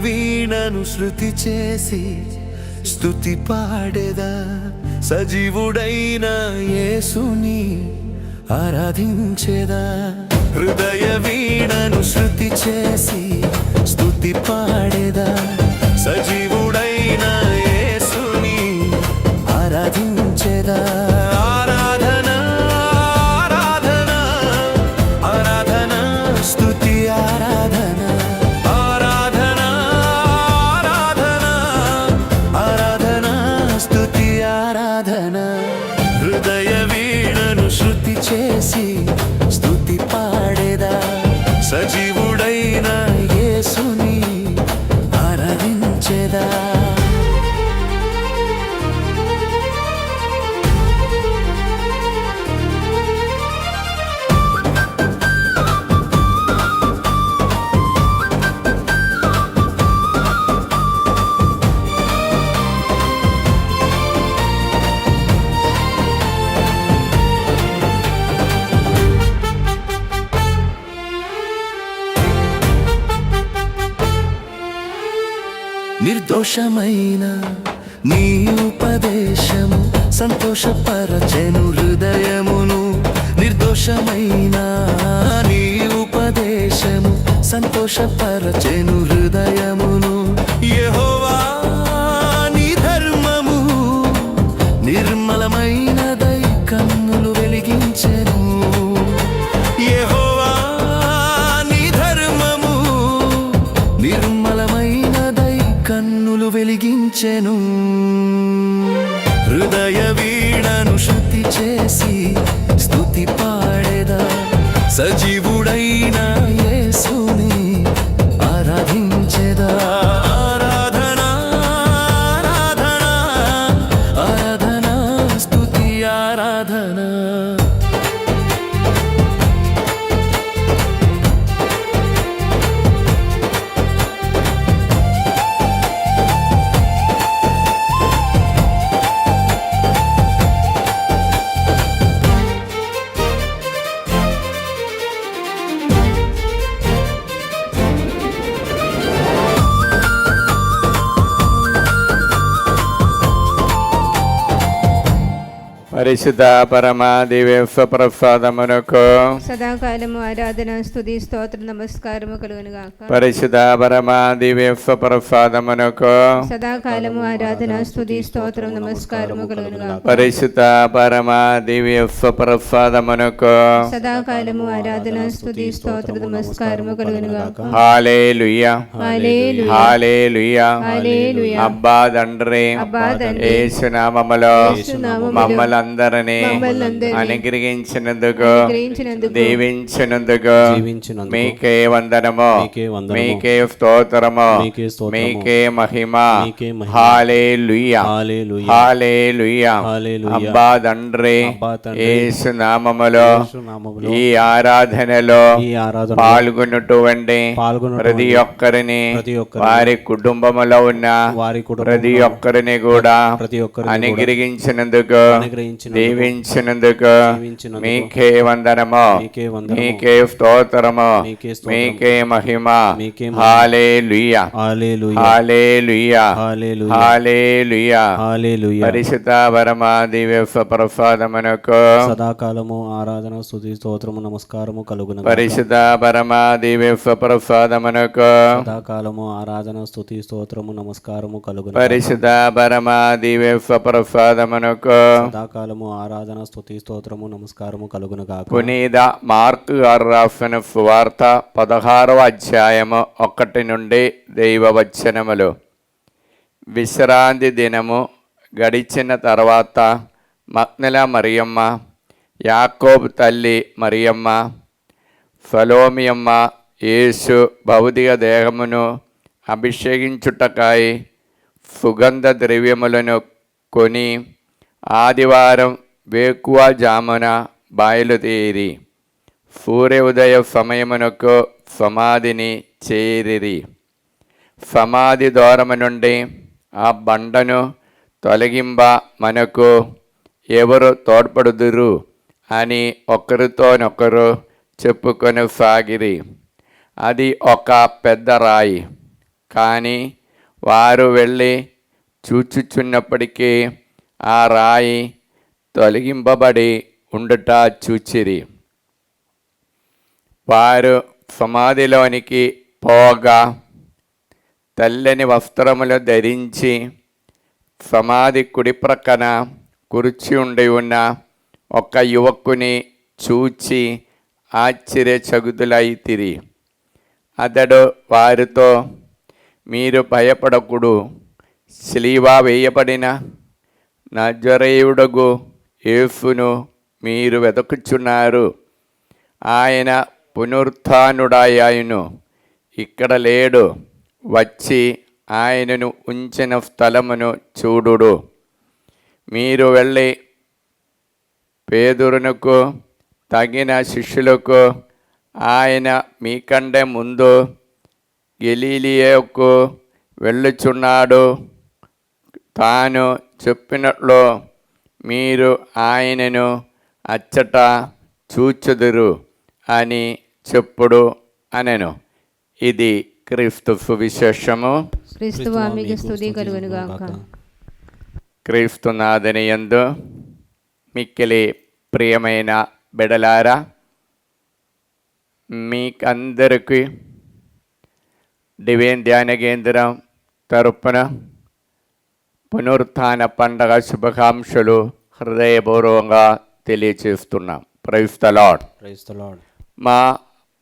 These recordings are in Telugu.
వీణను శృతి చేసి స్తుతి పాడేదా, సజీవుడైన యేసుని ఆరాధించేదా. హృదయ వీణను శృతి చేసి స్తుతి పాడేదా, సజీవుడైన యేసుని ఆరాధించేదా. ఆరాధన ఆరాధన ఆరాధన స్తుతి ఆరాధన ఆరాధన ఆరాధన ఆరాధన స్తుతి ఆరాధన. హృదయ వీణను శృతి చేసి స్తుతి పాడేదా, సజీవుడైన యేసుని ఆరాధించేదా. నిర్దోషమైన నీ ఉపదేశము సంతోషపరచెను హృదయమును. నిర్దోషమైన నీ ఉపదేశము సంతోషపరచెను హృదయమును. యెహోవా నీ ధర్మము నిర్మలమైనదై కన్నులు వెలిగించెను. యెహోవా నీ ధర్మము నిర్మలమైనదై కన్నులు వెలిగించెను. హృదయ వీణను శృతి చేసి స్తుతి పాడేదా, సజీవుడైన యేసుని ఆరాధించేదా. ఆరాధన ఆరాధన ఆరాధన స్తుతి ఆరాధన. పరిశుద్ధ పరమా దివ్య ప్రసాదమునకు సదాకాలము ఆరాధన స్తుతి స్తోత్ర నమస్కారము కలుగును గాక. పరిశుద్ధ పరమా దివ్య ప్రసాదమునకు సదాకాలము ఆరాధన స్తుతి స్తోత్రం నమస్కారము కలుగును గాక. పరిశుద్ధ పరమా దివ్య ప్రసాదమునకు సదాకాలము ఆరాధన స్తుతి స్తోత్ర నమస్కారము కలుగును గాక. హల్లెలూయా హల్లెలూయా హల్లెలూయా. హల్లెలూయా. అబ్బా తండ్రి యేసు నామములో మమ్మల్ని అందరినీ అనుగ్రహించినందుకు దీవించినందుకు మీకే వందనము, మీకే స్తోత్రము, మీకే మహిమ. హల్లెలూయా హల్లెలూయా. అబ్బా తండ్రి యేసు నామములో ఈ ఆరాధనలో పాల్గొన్నటువంటి ప్రతి ఒక్కరిని వారి కుటుంబములో ఉన్న ప్రతి ఒక్కరిని కూడా అనుగ్రహించినందుకు దీవించినందుకు మీకే వందనము, మీకే స్తోత్రము, మీకే మహిమ. హల్లెలూయా హల్లెలూయా హల్లెలూయా. పరిశుద్ధ పరమా దివ్య ప్రసాదమునకు సదాకాలము ఆరాధన స్తుతి స్తోత్రము నమస్కారము కలుగును. పరిశుద్ధ పరమా దివ్య ప్రసాదమునకు సదాకాలము ఆరాధన స్తుతి స్తోత్రము నమస్కారము కలుగును. పరిశుద్ధ పరమా దివ్య ప్రసాదమునకు సదాకాలము ఆరాధన స్తుతి స్తోత్రము నమస్కారము కలుగును గాక. పునీత మార్కు గారు రాసిన సువార్త 16వ అధ్యాయము 1 నుండి దైవవచనములు. విశ్రాంతి దినము గడిచిన తర్వాత మగ్దల మరియమ్మ, యాకోబు తల్లి మరియమ్మ, సలోమియమ్మ యేసు భౌతిక దేహమును అభిషేకించుటకై సుగంధ ద్రవ్యములను కొని ఆదివారం వేకువజామున బయలుదేరి సూర్య ఉదయ సమయమునకు సమాధిని చేరిరి. సమాధి దూరము నుండి ఆ బండను తొలగింప మనకు ఎవరు తోడ్పడుదురు అని ఒకరితోనొకరు చెప్పుకొని సాగిరి. అది ఒక పెద్ద రాయి. కానీ వారు వెళ్ళి చూచుచున్నప్పటికీ ఆ రాయి తొలగింపబడి ఉండుట చూచిరి. వారు సమాధిలోనికి పోగా తెల్లని వస్త్రములు ధరించి సమాధి కుడి ప్రక్కన కూర్చి ఉండి ఉన్న ఒక యువకుని చూచి ఆశ్చర్యచకితులైతిరి. అతడు వారితో, మీరు భయపడకుడు, సిలువ వేయబడిన నజరేయుడగు యేసును మీరు వెతుకుచున్నారు. ఆయన పునరుత్థానుడాయను, ఇక్కడ లేడు. వచ్చి ఆయనను ఉంచిన స్థలమును చూడుడు. మీరు వెళ్ళి పేదురునకు తగిన శిష్యులకు, ఆయన మీకంటే ముందు గలిలయకు వెళ్ళుచున్నాడు, తాను చెప్పినట్లు మీరు ఆయనను అచ్చట చూచుదురు అని చెప్పుడు అనెను. ఇది క్రీస్తు సువిశేషము. క్రీస్తువా మీకు స్తుతి కలుగును గాక. క్రీస్తునాథుని యందు మిక్కిలి ప్రియమైన బిడలారా, మీకందరికీ డివైన్ ధ్యాన కేంద్రం తరపున పునరుత్థాన పండగ శుభాకాంక్షలు హృదయపూర్వకంగా తెలియచేస్తున్నాం. Praise the lord. Praise the lord. మా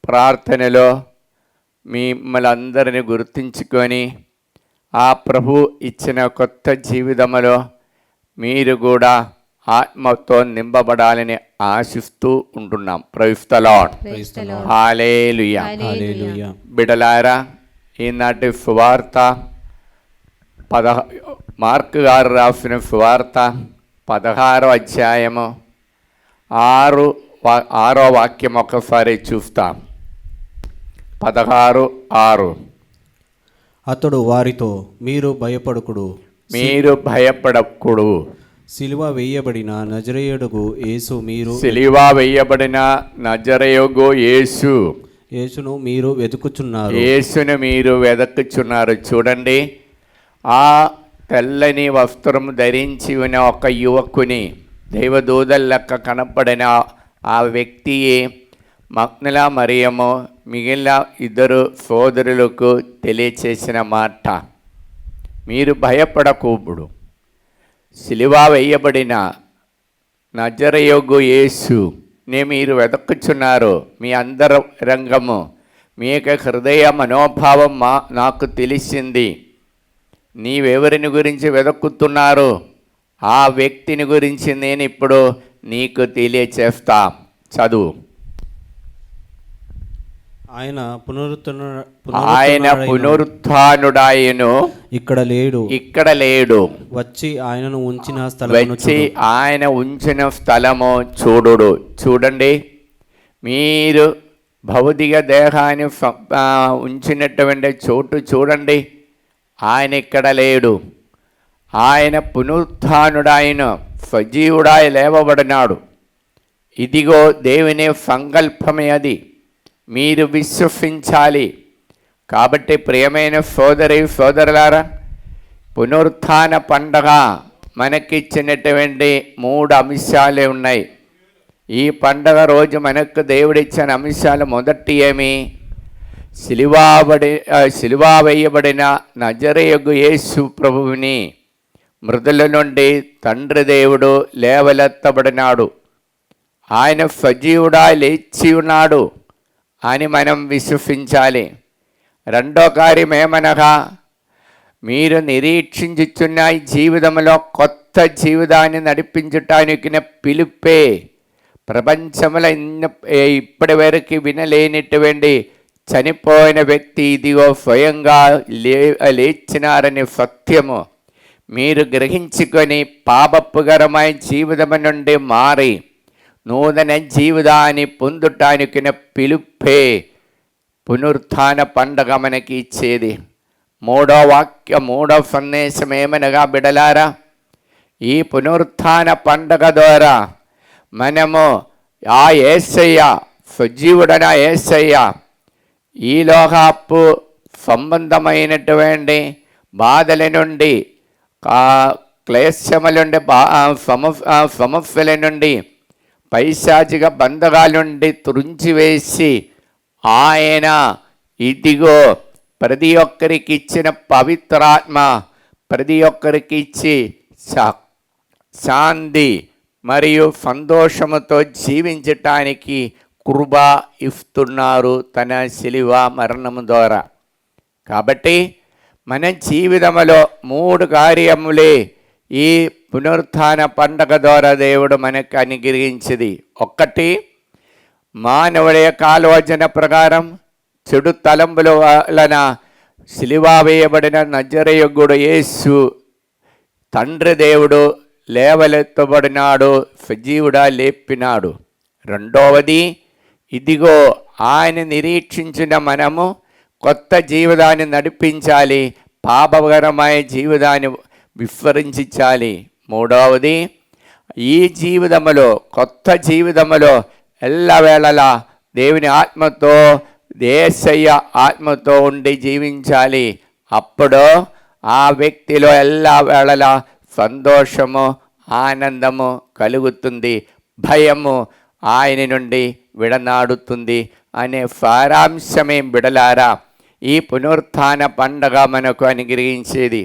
ప్రార్థనలో మిమ్మల్ని అందరినీ గుర్తించుకొని ఆ ప్రభు ఇచ్చిన కొత్త జీవితంలో మీరు కూడా ఆత్మతో నింపబడాలని ఆశిస్తూ ఉంటున్నాం. Praise the lord. హల్లెలూయా. హల్లెలూయా. బిడలారా, ఈనాటి సువార్త మార్కు గారు రాసిన సువార్త 16వ అధ్యాయము 6వ వాక్యం ఒకసారి చూస్తాం. 16:6. అతడు వారితో, మీరు భయపడకుడు, సిలువ వేయబడిన నజరేయుడగు యేసు మీరు సిలువ వేయబడిన నజరేయుగు యేసును మీరు వెతుకుచున్నారు. యేసును మీరు వెతుకుచున్నారు. చూడండి, ఆ తెల్లని వస్త్రం ధరించి ఉన్న ఒక యువకుని దైవదూతల లెక్క కనపడిన ఆ వ్యక్తియే మగ్దల మరియము మిగిలిన ఇద్దరు సోదరులకు తెలియచేసిన మాట, మీరు భయపడకూడదు, సిలువ వేయబడిన నజరేయుగు యేసుని మీరు వెతుకుచున్నారు. మీ అందరి రంగము, మీ యొక్క హృదయ మనోభావం నాకు తెలిసింది. నీవెవరిని గురించి వెతుకుతున్నారు, ఆ వ్యక్తిని గురించి నేను ఇప్పుడు నీకు తెలియచేస్తా. చదువు. ఆయన పునరుత్థానుడాయను, ఇక్కడ లేడు. వచ్చి ఆయనను ఉంచిన స్థలము చూడుడు. చూడండి, మీరు భౌతిక దేహాన్ని ఉంచినటువంటి చోటు చూడండి, ఆయన ఇక్కడ లేడు. ఆయన పునరుత్థానుడాయన సజీవుడాయ లేవబడినాడు. ఇదిగో దేవుని సంకల్పమే, అది మీరు విశ్వసించాలి. కాబట్టి ప్రియమైన సోదరులారా, పునరుత్థాన పండగ మనకిచ్చినటువంటి 3 అంశాలే ఉన్నాయి. ఈ పండగ రోజు మనకు దేవుడిచ్చిన అంశాలు మొదటి ఏమి? సిలువ వేయబడిన నజరేయుగు యేసు ప్రభువుని మృతుల నుండి తండ్రి దేవుడు లేవలెత్తబడినాడు. ఆయన సజీవుడా లేచి ఉన్నాడు అని మనం విశ్వసించాలి. రెండో కార్యం ఏమనగా, మీరు నిరీక్షించుచున్న ఈ జీవితంలో కొత్త జీవితాన్ని నడిపించటానికి పిలుపే ప్రపంచంలో ఇప్పటి వరకు వినలేనిటువంటి చనిపోయిన వ్యక్తి ఇదిగో స్వయంగా లేచినారని సత్యము మీరు గ్రహించుకొని పాపపుకరమైన జీవితం నుండి మారి నూతన జీవితాన్ని పొందుటానికి పిలుపే పునరుత్థాన పండగ మనకి ఇచ్చేది. మూడో సందేశం ఏమనగా, బిడలారా, ఈ పునరుత్థాన పండగ ద్వారా మనము ఆ యేసయ్య, సజీవుడైన యేసయ్య, ఈ లోకపు సంబంధమైనటువంటి బాధల నుండి క్లేశముల నుండి సమస్యల నుండి పైశాచిక బంధకాల నుండి తురించివేసి ఆయన ఇదిగో ప్రతి ఒక్కరికి ఇచ్చిన పవిత్రాత్మ ప్రతి ఒక్కరికి ఇచ్చి శాంతి మరియు సంతోషముతో జీవించటానికి కృప ఇస్తున్నారు తన శిలువ మరణము ద్వారా. కాబట్టి మన జీవితంలో 3 కార్యములే ఈ పునరుత్థాన పండగ ద్వారా దేవుడు మనకు అనుగ్రహించింది. 1, మానవుడి యొక్క ఆలోచన ప్రకారం చెడు తలంపుల వలన శిలువ వేయబడిన నజరేయుడు యేసు తండ్రి దేవుడు లేవలెత్తబడినాడు, సజీవుడా లేపినాడు. 2వది, ఇదిగో ఆయన నిరీక్షించిన మనము కొత్త జీవితాన్ని నడిపించాలి, పాపకరమైన జీవితాన్ని విస్మరించాలి. 3వది, ఈ జీవితంలో కొత్త జీవితంలో ఎల్లవేళలా దేవుని ఆత్మతో యేసయ్య ఆత్మతో ఉండి జీవించాలి. అప్పుడు ఆ వ్యక్తిలో ఎల్లవేళలా సంతోషము ఆనందము కలుగుతుంది, భయము ఆయన నుండి విడనాడుతుంది అనే సారాంశమే బిడలారా ఈ పునరుత్థాన పండగ మనకు అనుగ్రహించేది.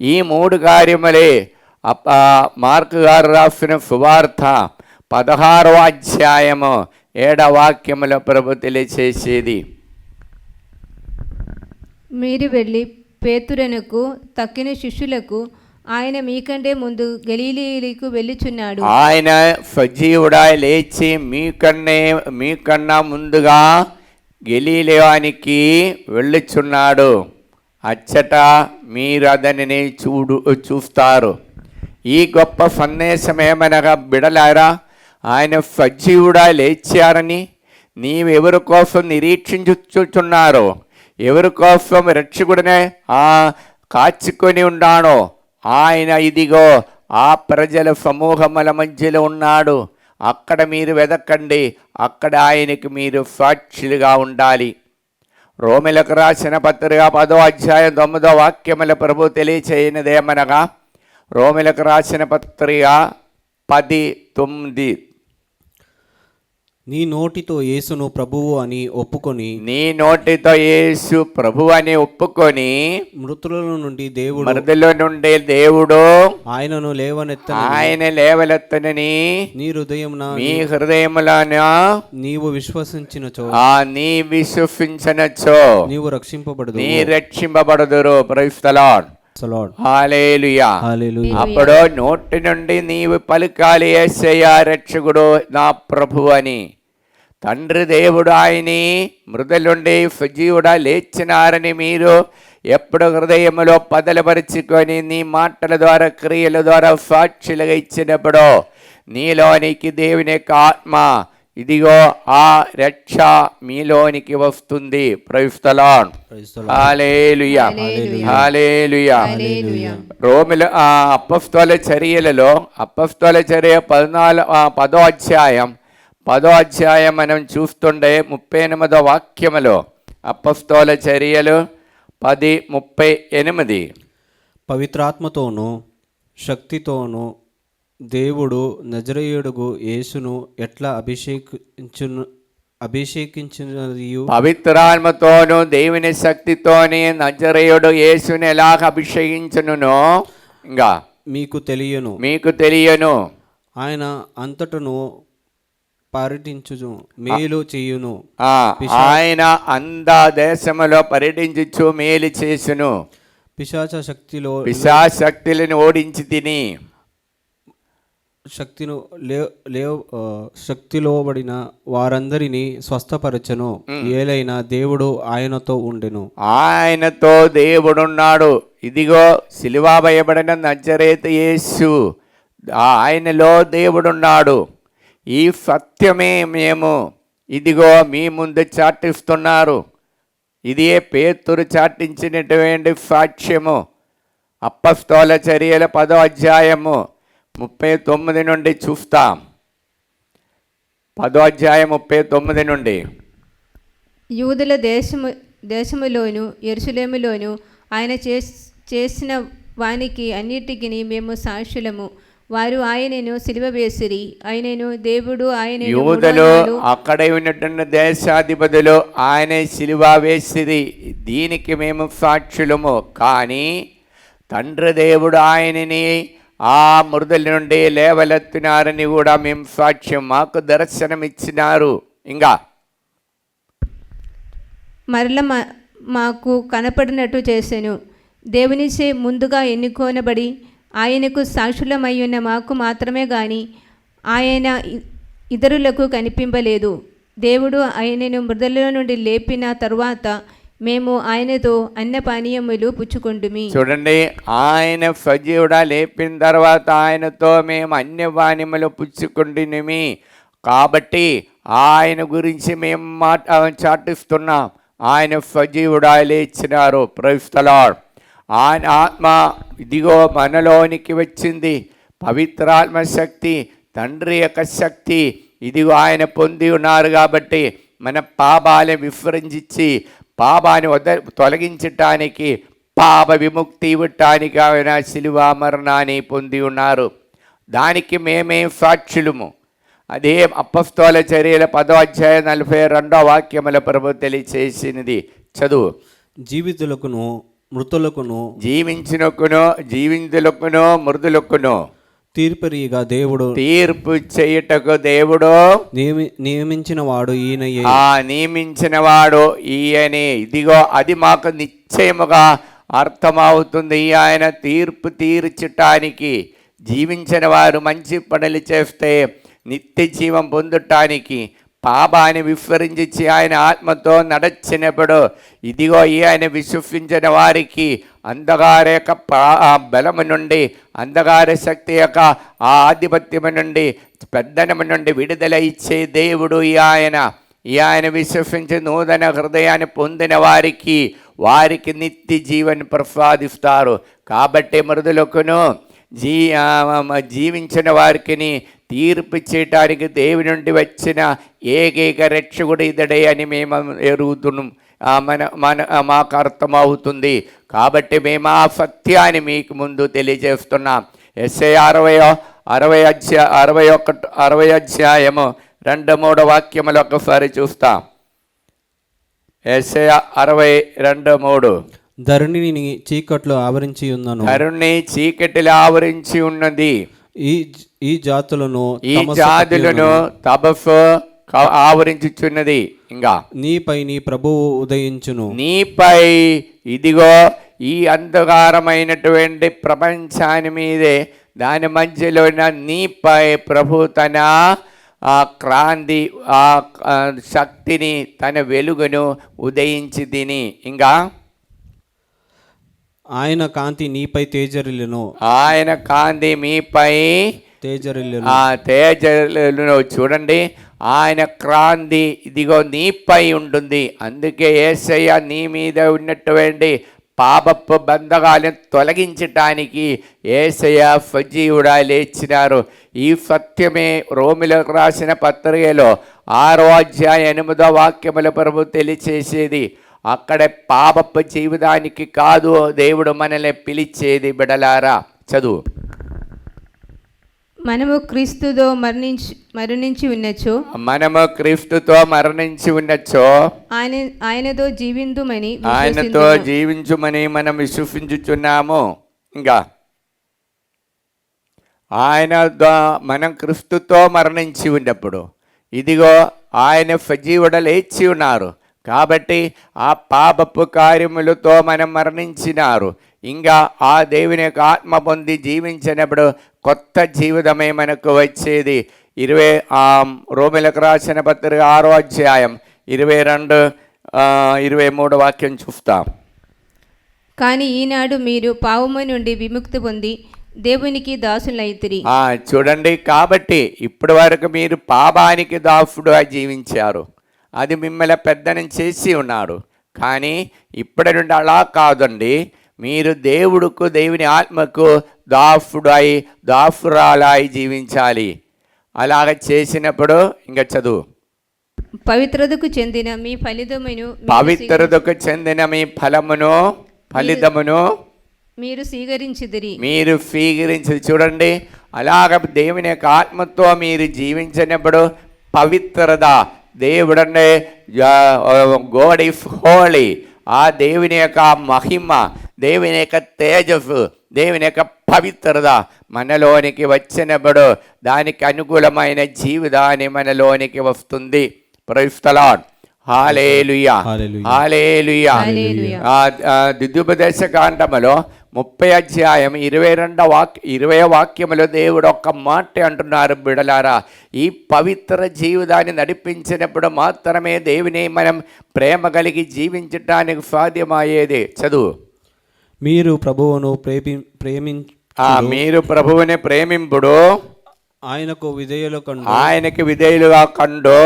ఈ 3 కార్యములే మార్కు గారు రాసిన సువార్త 16వ అధ్యాయము 7వ వాక్యములో ప్రభు తెలియచేసేది. మీరు వెళ్ళి పేతురునకు తక్కిన శిష్యులకు ఆయన మీకంటే ముందు గలీలీకు వెళ్ళుచున్నాడు. ఆయన సజీవుడా లేచి మీకన్నా ముందుగా గలీలయానికి వెళ్ళుచున్నాడు, అచ్చట మీరు అతనిని చూస్తారు. ఈ గొప్ప సందేశం ఏమనగా బిడలారా, ఆయన సజీవుడా లేచారని నీవెవరి కోసం నిరీక్షించుచున్నారో, ఎవరి కోసం రక్షకుడినే కాచుకొని ఉన్నాడో ఆయన ఇదిగో ఆ ప్రజల సమూహముల మధ్యలో ఉన్నాడు. అక్కడ మీరు వెదకండి, అక్కడ ఆయనకి మీరు సాక్షులుగా ఉండాలి. రోమిలకు రాసిన పత్రిక 10వ అధ్యాయం 9వ వాక్యముల ప్రభు తెలియచేయనిదేమనగా, రోమిలకు రాసిన పత్రిక 10:9, నీ నోటితో యేసును ప్రభువు అని ఒప్పుకొని నీ నోటితో యేసు ప్రభు అని ఒప్పుకొని మృతుల నుండి దేవుడు ఆయనను లేవనెత్తనని నీ హృదయమున నీవు విశ్వసించినచో నీవు రక్షింపబడుదురు. Praise the lord. హల్లెలూయా. అప్పుడు నోటి నుండి నీవు పలుకాలి, యేసయ్య రక్షకుడు నా ప్రభు అని. తండ్రి దేవుడు ఆయన్ని మృతుల నుండి సజీవుడా లేచినారని మీరు ఎప్పుడు హృదయములో పదలపరుచుకొని నీ మాటల ద్వారా క్రియల ద్వారా సాక్షులుగా ఇచ్చినప్పుడు నీలోనికి దేవుని యొక్క ఆత్మ ఇదిగో ఆ రక్ష మీలోనికి వస్తుంది. Praise the lord. హల్లెలూయా. హల్లెలూయా. రోమిలో అపొస్తలుల చర్యలలో అపొస్తలుల చర్య 10వ అధ్యాయం మనం చూస్తుండే 38వ వాక్యములో అపొస్తలుల చర్యలు 10:38 పవిత్రాత్మతోనూ శక్తితోనూ దేవుడు నజరేయుడుగు యేసును ఎట్లా అభిషేకించినదియు, పవిత్రాత్మతోనూ దేవుని శక్తితోని నజరేయుడు యేసుని ఎలాగ అభిషేకించును ఇంకా మీకు తెలియను. ఆయన అంతటను పర్యటించుచు మేలు చేయును. ఆయన అంద దేశములో పర్యటించుచు మేలు చేసును. పిశాచ శక్తులను ఓడించి తిని శక్తిలోబడిన వారందరినీ స్వస్థపరచను. ఏలైనా దేవుడు ఆయనతో ఉండెను. ఆయనతో దేవుడున్నాడు. ఇదిగో సిలువ వేయబడిన నజరేతు యేసు, ఆయనలో దేవుడున్నాడు. ఈ సత్యమే మేము ఇదిగో మీ ముందు చాటిస్తున్నారు. ఇదే పేతురు చాటించినటువంటి సాక్ష్యము. అపొస్తలుల చర్యల 10వ అధ్యాయము 39 నుండి చూస్తాం. 10వ అధ్యాయం 39 నుండి. దేశములోను యెరూషలేములోను ఆయన చేసిన వానికి అన్నిటికీ మేము సాక్షులము. వారు ఆయనను సిలువ వేసిరి. ఆయనను దేవుడు ఆయన యూదులు అక్కడ ఉన్నటువంటి దేశాధిపతులు ఆయన సిలువ వేసిరి, దీనికి మేము సాక్షులము. కానీ తండ్రి దేవుడు ఆయనని ఆ మృదుల నుండి లేవలెత్తినారని కూడా మేము సాక్ష్యం, మాకు దర్శనం ఇచ్చినారు. ఇంకా మరల మాకు కనపడినట్టు చేసెను. దేవునిచే ముందుగా ఎన్నుకోనబడి ఆయనకు సాక్షులమయ్యున్న మాకు మాత్రమే గాని ఆయన ఇతరులకు కనిపింపలేదు. దేవుడు ఆయనను మృదుల నుండి లేపిన తరువాత మేము ఆయనతో అన్నపానీయములు పుచ్చుకుంటుమి. చూడండి, ఆయన సజీవుడా లేపిన తర్వాత ఆయనతో మేము అన్యపానీయములు పుచ్చుకుంటుమి. కాబట్టి ఆయన గురించి మేము చాటిస్తున్నాం. ఆయన సజీవుడా లేచినారు. Praise the lord. ఆయన ఆత్మ ఇదిగో మనలోనికి వచ్చింది. పవిత్రాత్మ శక్తి, తండ్రి యొక్క శక్తి ఇదిగో ఆయన పొంది ఉన్నారు. కాబట్టి మన పాపాలను విస్మరించి పాపాన్ని తొలగించటానికి, పాప విముక్తి ఇవ్వటానికి ఆయన శిలువ మరణాన్ని పొంది ఉన్నారు. దానికి మేమే సాక్షులము. అదే అపొస్తలుల చర్యల 10వ అధ్యాయం 42వ వాక్యముల ప్రభు తెలియచేసినది. చదువు. జీవితులకును మృతులకును జీవించులకును మృదులకును తీర్పరిగా దేవుడు తీర్పు చేయుటకు దేవుడు నియమించిన వాడు ఈయనయే. నియమించిన వాడు ఈయనే. ఇదిగో అది మాకు నిశ్చయముగా అర్థమవుతుంది. ఆయన తీర్పు తీర్చటానికి, జీవించిన వారు మంచి పనులు చేస్తే నిత్య జీవం పొందటానికి, పాపాన్ని విస్మరించి ఆయన ఆత్మతో నడచినప్పుడు ఇదిగో ఆయన విశ్వసించిన వారికి అంధకార యొక్క బలము నుండి, అంధకార శక్తి యొక్క ఆ ఆధిపత్యము నుండి, పెద్దనము నుండి విడుదల ఇచ్చే దేవుడు ఆయన విశ్వసించి నూతన హృదయాన్ని పొందిన వారికి నిత్య జీవన్ ప్రసాదిస్తారు. కాబట్టి మృదులకును జీవించిన వారికి తీర్పు చేయటానికి దేవుని నుండి వచ్చిన ఏకైక రక్షకుడు ఇతడే అని మేము ఎరుగుతున్నాం. మాకు అర్థమవుతుంది. కాబట్టి మేము ఆ సత్యాన్ని మీకు ముందు తెలియజేస్తున్నాం. యెషయా 60 అధ్యాయము 2-3 వాక్యములు ఒకసారి చూస్తాం. యెషయా 60:2-3. ధరణిని చీకట్లో ఆవరించి ఉన్నను. ధరణి చీకటిలో ఆవరించి ఉన్నది. ఈ జాతులను తపస్సు ఆవరించుచున్నది. ఇంకా నీపై నీ ప్రభువు ఉదయించును. నీపై ఇదిగో ఈ అంధకారమైనటువంటి ప్రపంచాన్ని మీదే, దాని మధ్యలో నీపై ప్రభు తన క్రాంతి శక్తిని, తన వెలుగును ఉదయించి తిని. ఇంకా ఆయన కాంతి నీపై తేజరిల్లును. ఆయన కాంతి మీపై తేజరిల్లును. చూడండి, ఆయన క్రాంతి ఇదిగో నీపై ఉంటుంది. అందుకే యేసయ్య నీ మీద ఉన్నటువంటి పాపపు బంధకాలను తొలగించటానికి యేసయ్య సజీవుడా లేచినారు. ఈ సత్యమే రోమిలకు రాసిన పత్రికలో 6వ అధ్యాయం 8వ వాక్యముల ప్రభు తెలియచేసేది. అక్కడే పాపపు జీవితానికి కాదు దేవుడు మనల్ని పిలిచేది. బిడలారా చదువు. మనము క్రీస్తుతో మరణించి ఉన్నచో ఆయనతో జీవించుమని మనం విశ్వసించుచున్నాము. ఇంకా మనం క్రీస్తుతో మరణించి ఉన్నప్పుడు ఇదిగో ఆయన సజీవుడ లేచి ఉన్నారు. కాబట్టి ఆ పాపపు కార్యములతో మనం మరణించినారు. ఇంకా ఆ దేవుని యొక్క ఆత్మ పొంది జీవించినప్పుడు కొత్త జీవితమే మనకు వచ్చేది. రోమిలకు రాసిన పత్రిక 6వ అధ్యాయం 22-23 వాక్యం చూస్తాం. కానీ ఈనాడు మీరు పాపము నుండి విముక్తి పొంది దేవునికి దాసులైతిరి. చూడండి, కాబట్టి ఇప్పటి వరకు మీరు పాపానికి దాసుడుగా జీవించారు. అది మిమ్మల్ని పెద్దనం చేసి ఉన్నాడు. కానీ ఇప్పటి నుండి అలా కాదండి, మీరు దేవుడుకు, దేవుని ఆత్మకు దాసురాలై జీవించాలి. అలాగ చేసినప్పుడు ఇంకా చదువు. పవిత్రతకు చెందిన మీ ఫలితమును పవిత్రతకు చెందిన మీ ఫలితమును మీరు స్వీకరించుదిరి. మీరు స్వీకరించి చూడండి, అలాగ దేవుని యొక్క ఆత్మతో మీరు జీవించినప్పుడు పవిత్రత, దేవుడంటే గాడ్ ఈస్ హోలీ, ఆ దేవుని యొక్క మహిమ, దేవుని యొక్క తేజస్సు, దేవుని యొక్క పవిత్రత మనలోనికి వచ్చినప్పుడు దానికి అనుకూలమైన జీవితాన్ని మనలోనికి వస్తుంది. Praise the lord. హల్లెలూయా, హల్లెలూయా. ద్వితీయోపదేశ కాండములో 30 అధ్యాయం 20 వాక్యములో దేవుడు ఒక్క మాట అంటున్నారు, బిడలారా, ఈ పవిత్ర జీవితాన్ని నడిపించినప్పుడు మాత్రమే దేవుని మనం ప్రేమ కలిగి జీవించటానికి సాధ్యమయ్యేది. చదువు. మీరు ప్రభువును మీరు ప్రభువుని ప్రేమింపుడు, ఆయనకు విధేయులుగా కండు,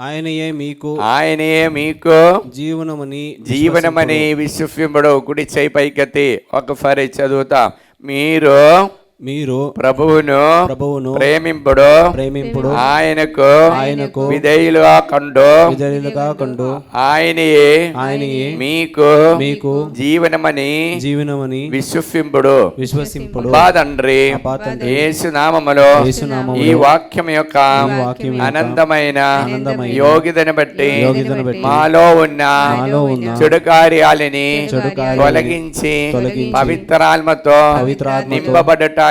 ఆయనయే మీకు జీవనమని విశ్వసింపుడు. కుడి చేయి పైకెత్తి ఒకసారి చదువుతా. మీరు ప్రభువును ప్రేమింపుడు, ఆయనకు విధేయులుగా కండు, ఆయనయే మీకు జీవనమని విశ్వసింపుడు. తండ్రి యేసు నామములో ఈ వాక్యం యొక్క అనంతమైన యోగ్యతను బట్టి మాలో ఉన్న చెడు కార్యాలని తొలగించి పవిత్రాత్మతో నింపబడటానికి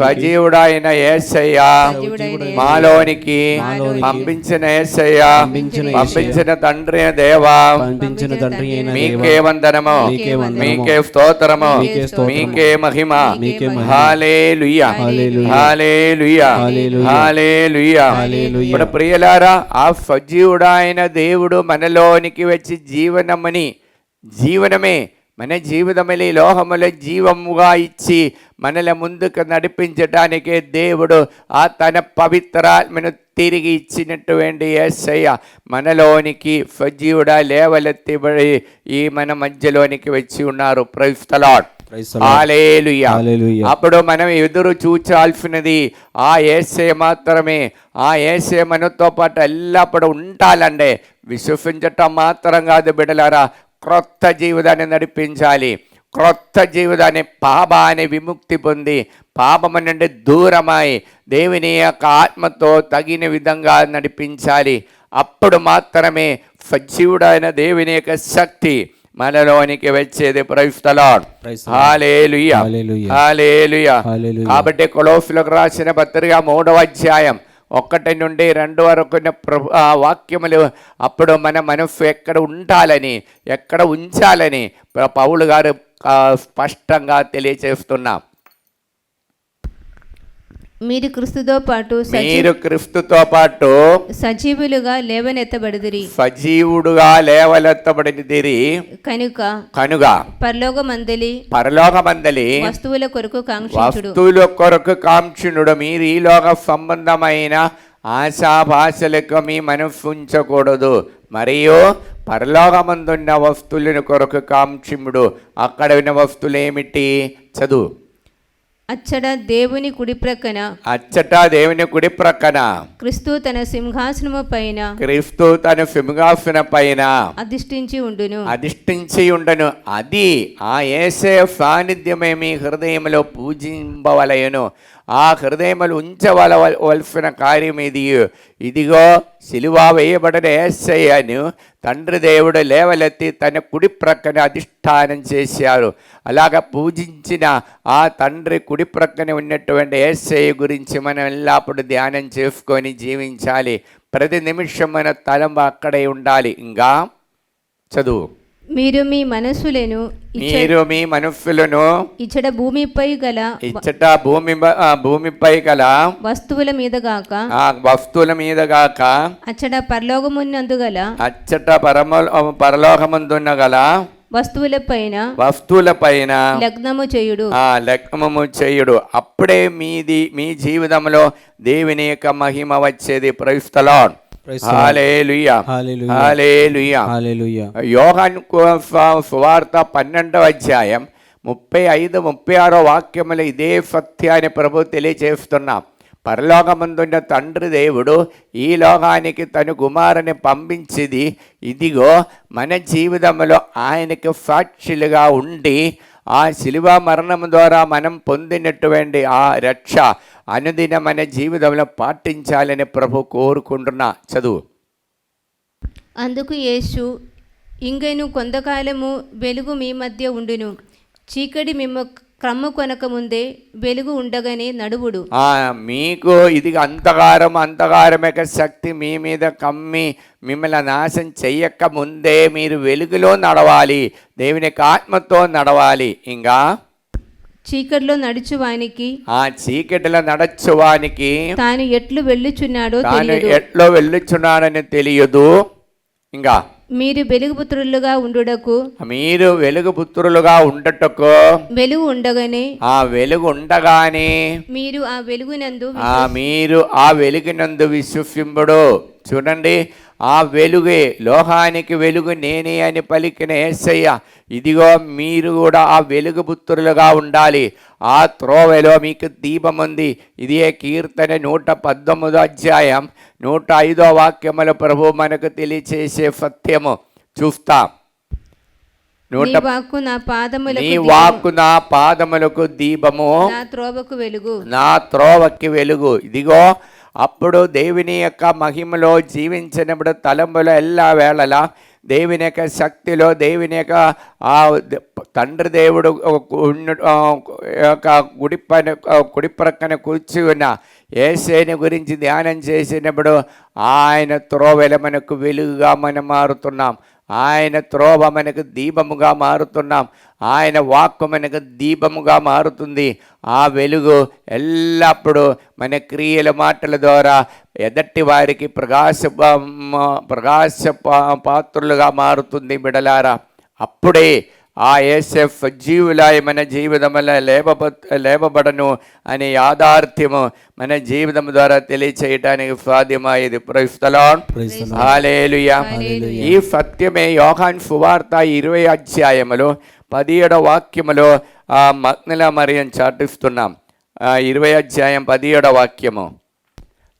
సజీవుడైన యేసయ్య మాలోనికి పంపించిన యేసయ్య, పంపించిన తండ్రి దేవా, మీకే వందనము, మీకే స్తోత్రము, మీకే మహిమ. హల్లెలూయా, హల్లెలూయా, హల్లెలూయా. ఇప్పుడు ప్రియులారా, ఆ సజీవుడైన దేవుడు మనలోనికి వచ్చి జీవనమే మన జీవితములు ఈ లోకములో జీవముగా ఇచ్చి మనల ముందుకు నడిపించడానికే దేవుడు ఆ తన పవిత్రాత్మను తిరిగి ఇచ్చినటువంటి యేసయ్య మనలోనికి సజీవుడా లేవలెత్తిబడి ఈ మన మధ్యలోనికి వచ్చి ఉన్నారు. Praise the lord. హల్లెలూయా. అప్పుడు మనం ఎదురు చూచాల్సినది ఆ యేసే మాత్రమే. ఆ యేసే మనతో పాటు ఎల్లప్పుడూ ఉండాలండి. విశ్వసించటం మాత్రం కాదు బిడ్డలారా, క్రొత్త జీవితాన్ని నడిపించాలి. క్రొత్త జీవితాన్ని పాపాన్ని విముక్తి పొంది పాపము నుండి దూరమై దేవుని యొక్క ఆత్మతో తగిన విధంగా నడిపించాలి. అప్పుడు మాత్రమే సజీవుడైన దేవుని యొక్క శక్తి మనలోనికి వచ్చేది. Praise the lord. హల్లెలూయా, హల్లెలూయా. కాబట్టి కొలోస్యులకు రాసిన పత్రిక 3వ అధ్యాయం 1 నుండి 2 వరకు వాక్యములు అప్పుడు మన మనస్సు ఎక్కడ ఉండాలని, ఎక్కడ ఉంచాలని పౌలు గారు స్పష్టంగా తెలియచేస్తున్నాం. మీరు క్రీస్తుతో పాటు సజీవులుగా లేవనెత్తబడిదిరి కనుక పరలోకమందలి వస్తువుల కొరకు కాంక్షణుడు. మీరు ఈ లోక సంబంధమైన ఆశాభాషలకు మీ మనస్సు ఉంచకూడదు, మరియు పరలోకమందున్న వస్తువులను కొరకు కాంక్షిముడు. అక్కడ ఉన్న వస్తువులు ఏమిటి? చదువు. అచ్చట దేవుని కుడి ప్రక్కన క్రీస్తు తన సింహాసనము పైన అధిష్ఠించి ఉండును. అది ఆ యేసే సాన్నిధ్యమే మీ హృదయంలో పూజింపవలయను. ఆ హృదయములు ఉంచవలసిన కార్యం ఇదిగో సిలువ వేయబడిన యేసయ్యను తండ్రి దేవుడు లేవలెత్తి తన కుడి ప్రక్కన అధిష్టానం చేశారు. అలాగ పూజించిన ఆ తండ్రి కుడి ప్రక్కన ఉన్నటువంటి యేసయ్య గురించి మనం ఎల్లప్పుడూ ధ్యానం చేసుకొని జీవించాలి. ప్రతి నిమిషం మన తలం అక్కడే ఉండాలి. ఇంకా చదువు. మీరు మీ మనస్సులను ఇచ్చట భూమిపై గల వస్తువుల మీద గాక అచ్చట పరలోకమందున్న గల వస్తువుల పైన లగ్నము చేయుడు. అప్పుడే మీ జీవితంలో దేవుని యొక్క మహిమ వచ్చేది. Praise the lord. హల్లెలూయా, హల్లెలూయా, హల్లెలూయా. యోహాను సువార్త 12వ అధ్యాయం 35-36 వాక్యములు ఇదే సత్యాన్ని ప్రభు తెలియజేస్తున్నాం. పరలోకమందున్న తండ్రి దేవుడు ఈ లోకానికి తన కుమారుని పంపించింది ఇదిగో మన జీవితంలో ఆయనకి సాక్షులుగా ఉండి ఆ శిలువ మరణం ద్వారా మనం పొందినటువంటి ఆ రక్ష అనుదిన మన జీవితంలో పాటించాలని ప్రభు కోరుకుంటున్నా. చదువు. అందుకు యేసు, ఇంగను కొంతకాలము వెలుగు మీ మధ్య ఉండును, చీకటి మిమ్మ క్రమ్ము కొనక ముందే వెలుగు ఉండగానే నడువుడు. మీకు ఇది అంధకారం యొక్క శక్తి మీ మీద కమ్మి మిమ్మల్ని నాశనం చెయ్యక ముందే మీరు వెలుగులో నడవాలి, దేవుని యొక్క ఆత్మతో నడవాలి. ఇంకా చీకటిలో నడుచువానికి, ఆ చీకటిలో నడచువానికి తాను ఎట్లు వెళ్ళుచున్నాడని తెలియదు. ఇంకా మీరు వెలుగుపుత్రులుగా ఉండుటకు, మీరు వెలుగుపుత్రులుగా ఉండటకు, వెలుగు ఉండగానే, ఆ వెలుగు ఉండగానే మీరు ఆ వెలుగునందు విశ్వసింపుడు. చూడండి, ఆ వెలుగే, లోకానికి వెలుగు నేనే అని పలికిన యేసయ్య ఇదిగో మీరు కూడా ఆ వెలుగుపుత్రులుగా ఉండాలి. ఆ త్రోవలో మీకు దీపం ఉంది. ఇదే కీర్తన 119 అధ్యాయం 105 వాక్యముల ప్రభు మనకు తెలియచేసే సత్యము చూస్తాం. నీ వాక్కు నా పాదములకు దీపము, నా త్రోవకి వెలుగు. ఇదిగో అప్పుడు దేవుని యొక్క మహిమలో జీవించినప్పుడు తలంపులో ఎల్లా వేళలా దేవుని యొక్క శక్తిలో దేవుని యొక్క ఆ తండ్రి దేవుడు కుడి ప్రక్కన కూర్చి ఉన్న యేసేని గురించి ధ్యానం చేసినప్పుడు ఆయన త్రోవెల మనకు వెలుగుగా మనం మారుతున్నాం. ఆయన త్రోవ మనకు దీపముగా మారుతున్నాం. ఆయన వాక్కు మనకు దీపముగా మారుతుంది. ఆ వెలుగు ఎల్లప్పుడూ మన క్రియల మాటల ద్వారా ఎదటి వారికి ప్రకాశ పాత్రులుగా మారుతుంది. బిడలారా, అప్పుడే ఆ యేసెఫ్ జీవులాయ మన జీవితంలో లేపబడను అనే యాథార్థ్యము మన జీవితం ద్వారా తెలియచేయటానికి సాధ్యమయ్యేది. Praise the lord. హల్లెలూయా. ఈ సత్యమే యోహాను సువార్త 20 అధ్యాయములో 17 వాక్యములో ఆ మగ్దల మరియను చాటిస్తున్నాం. 20 అధ్యాయం 17 వాక్యము.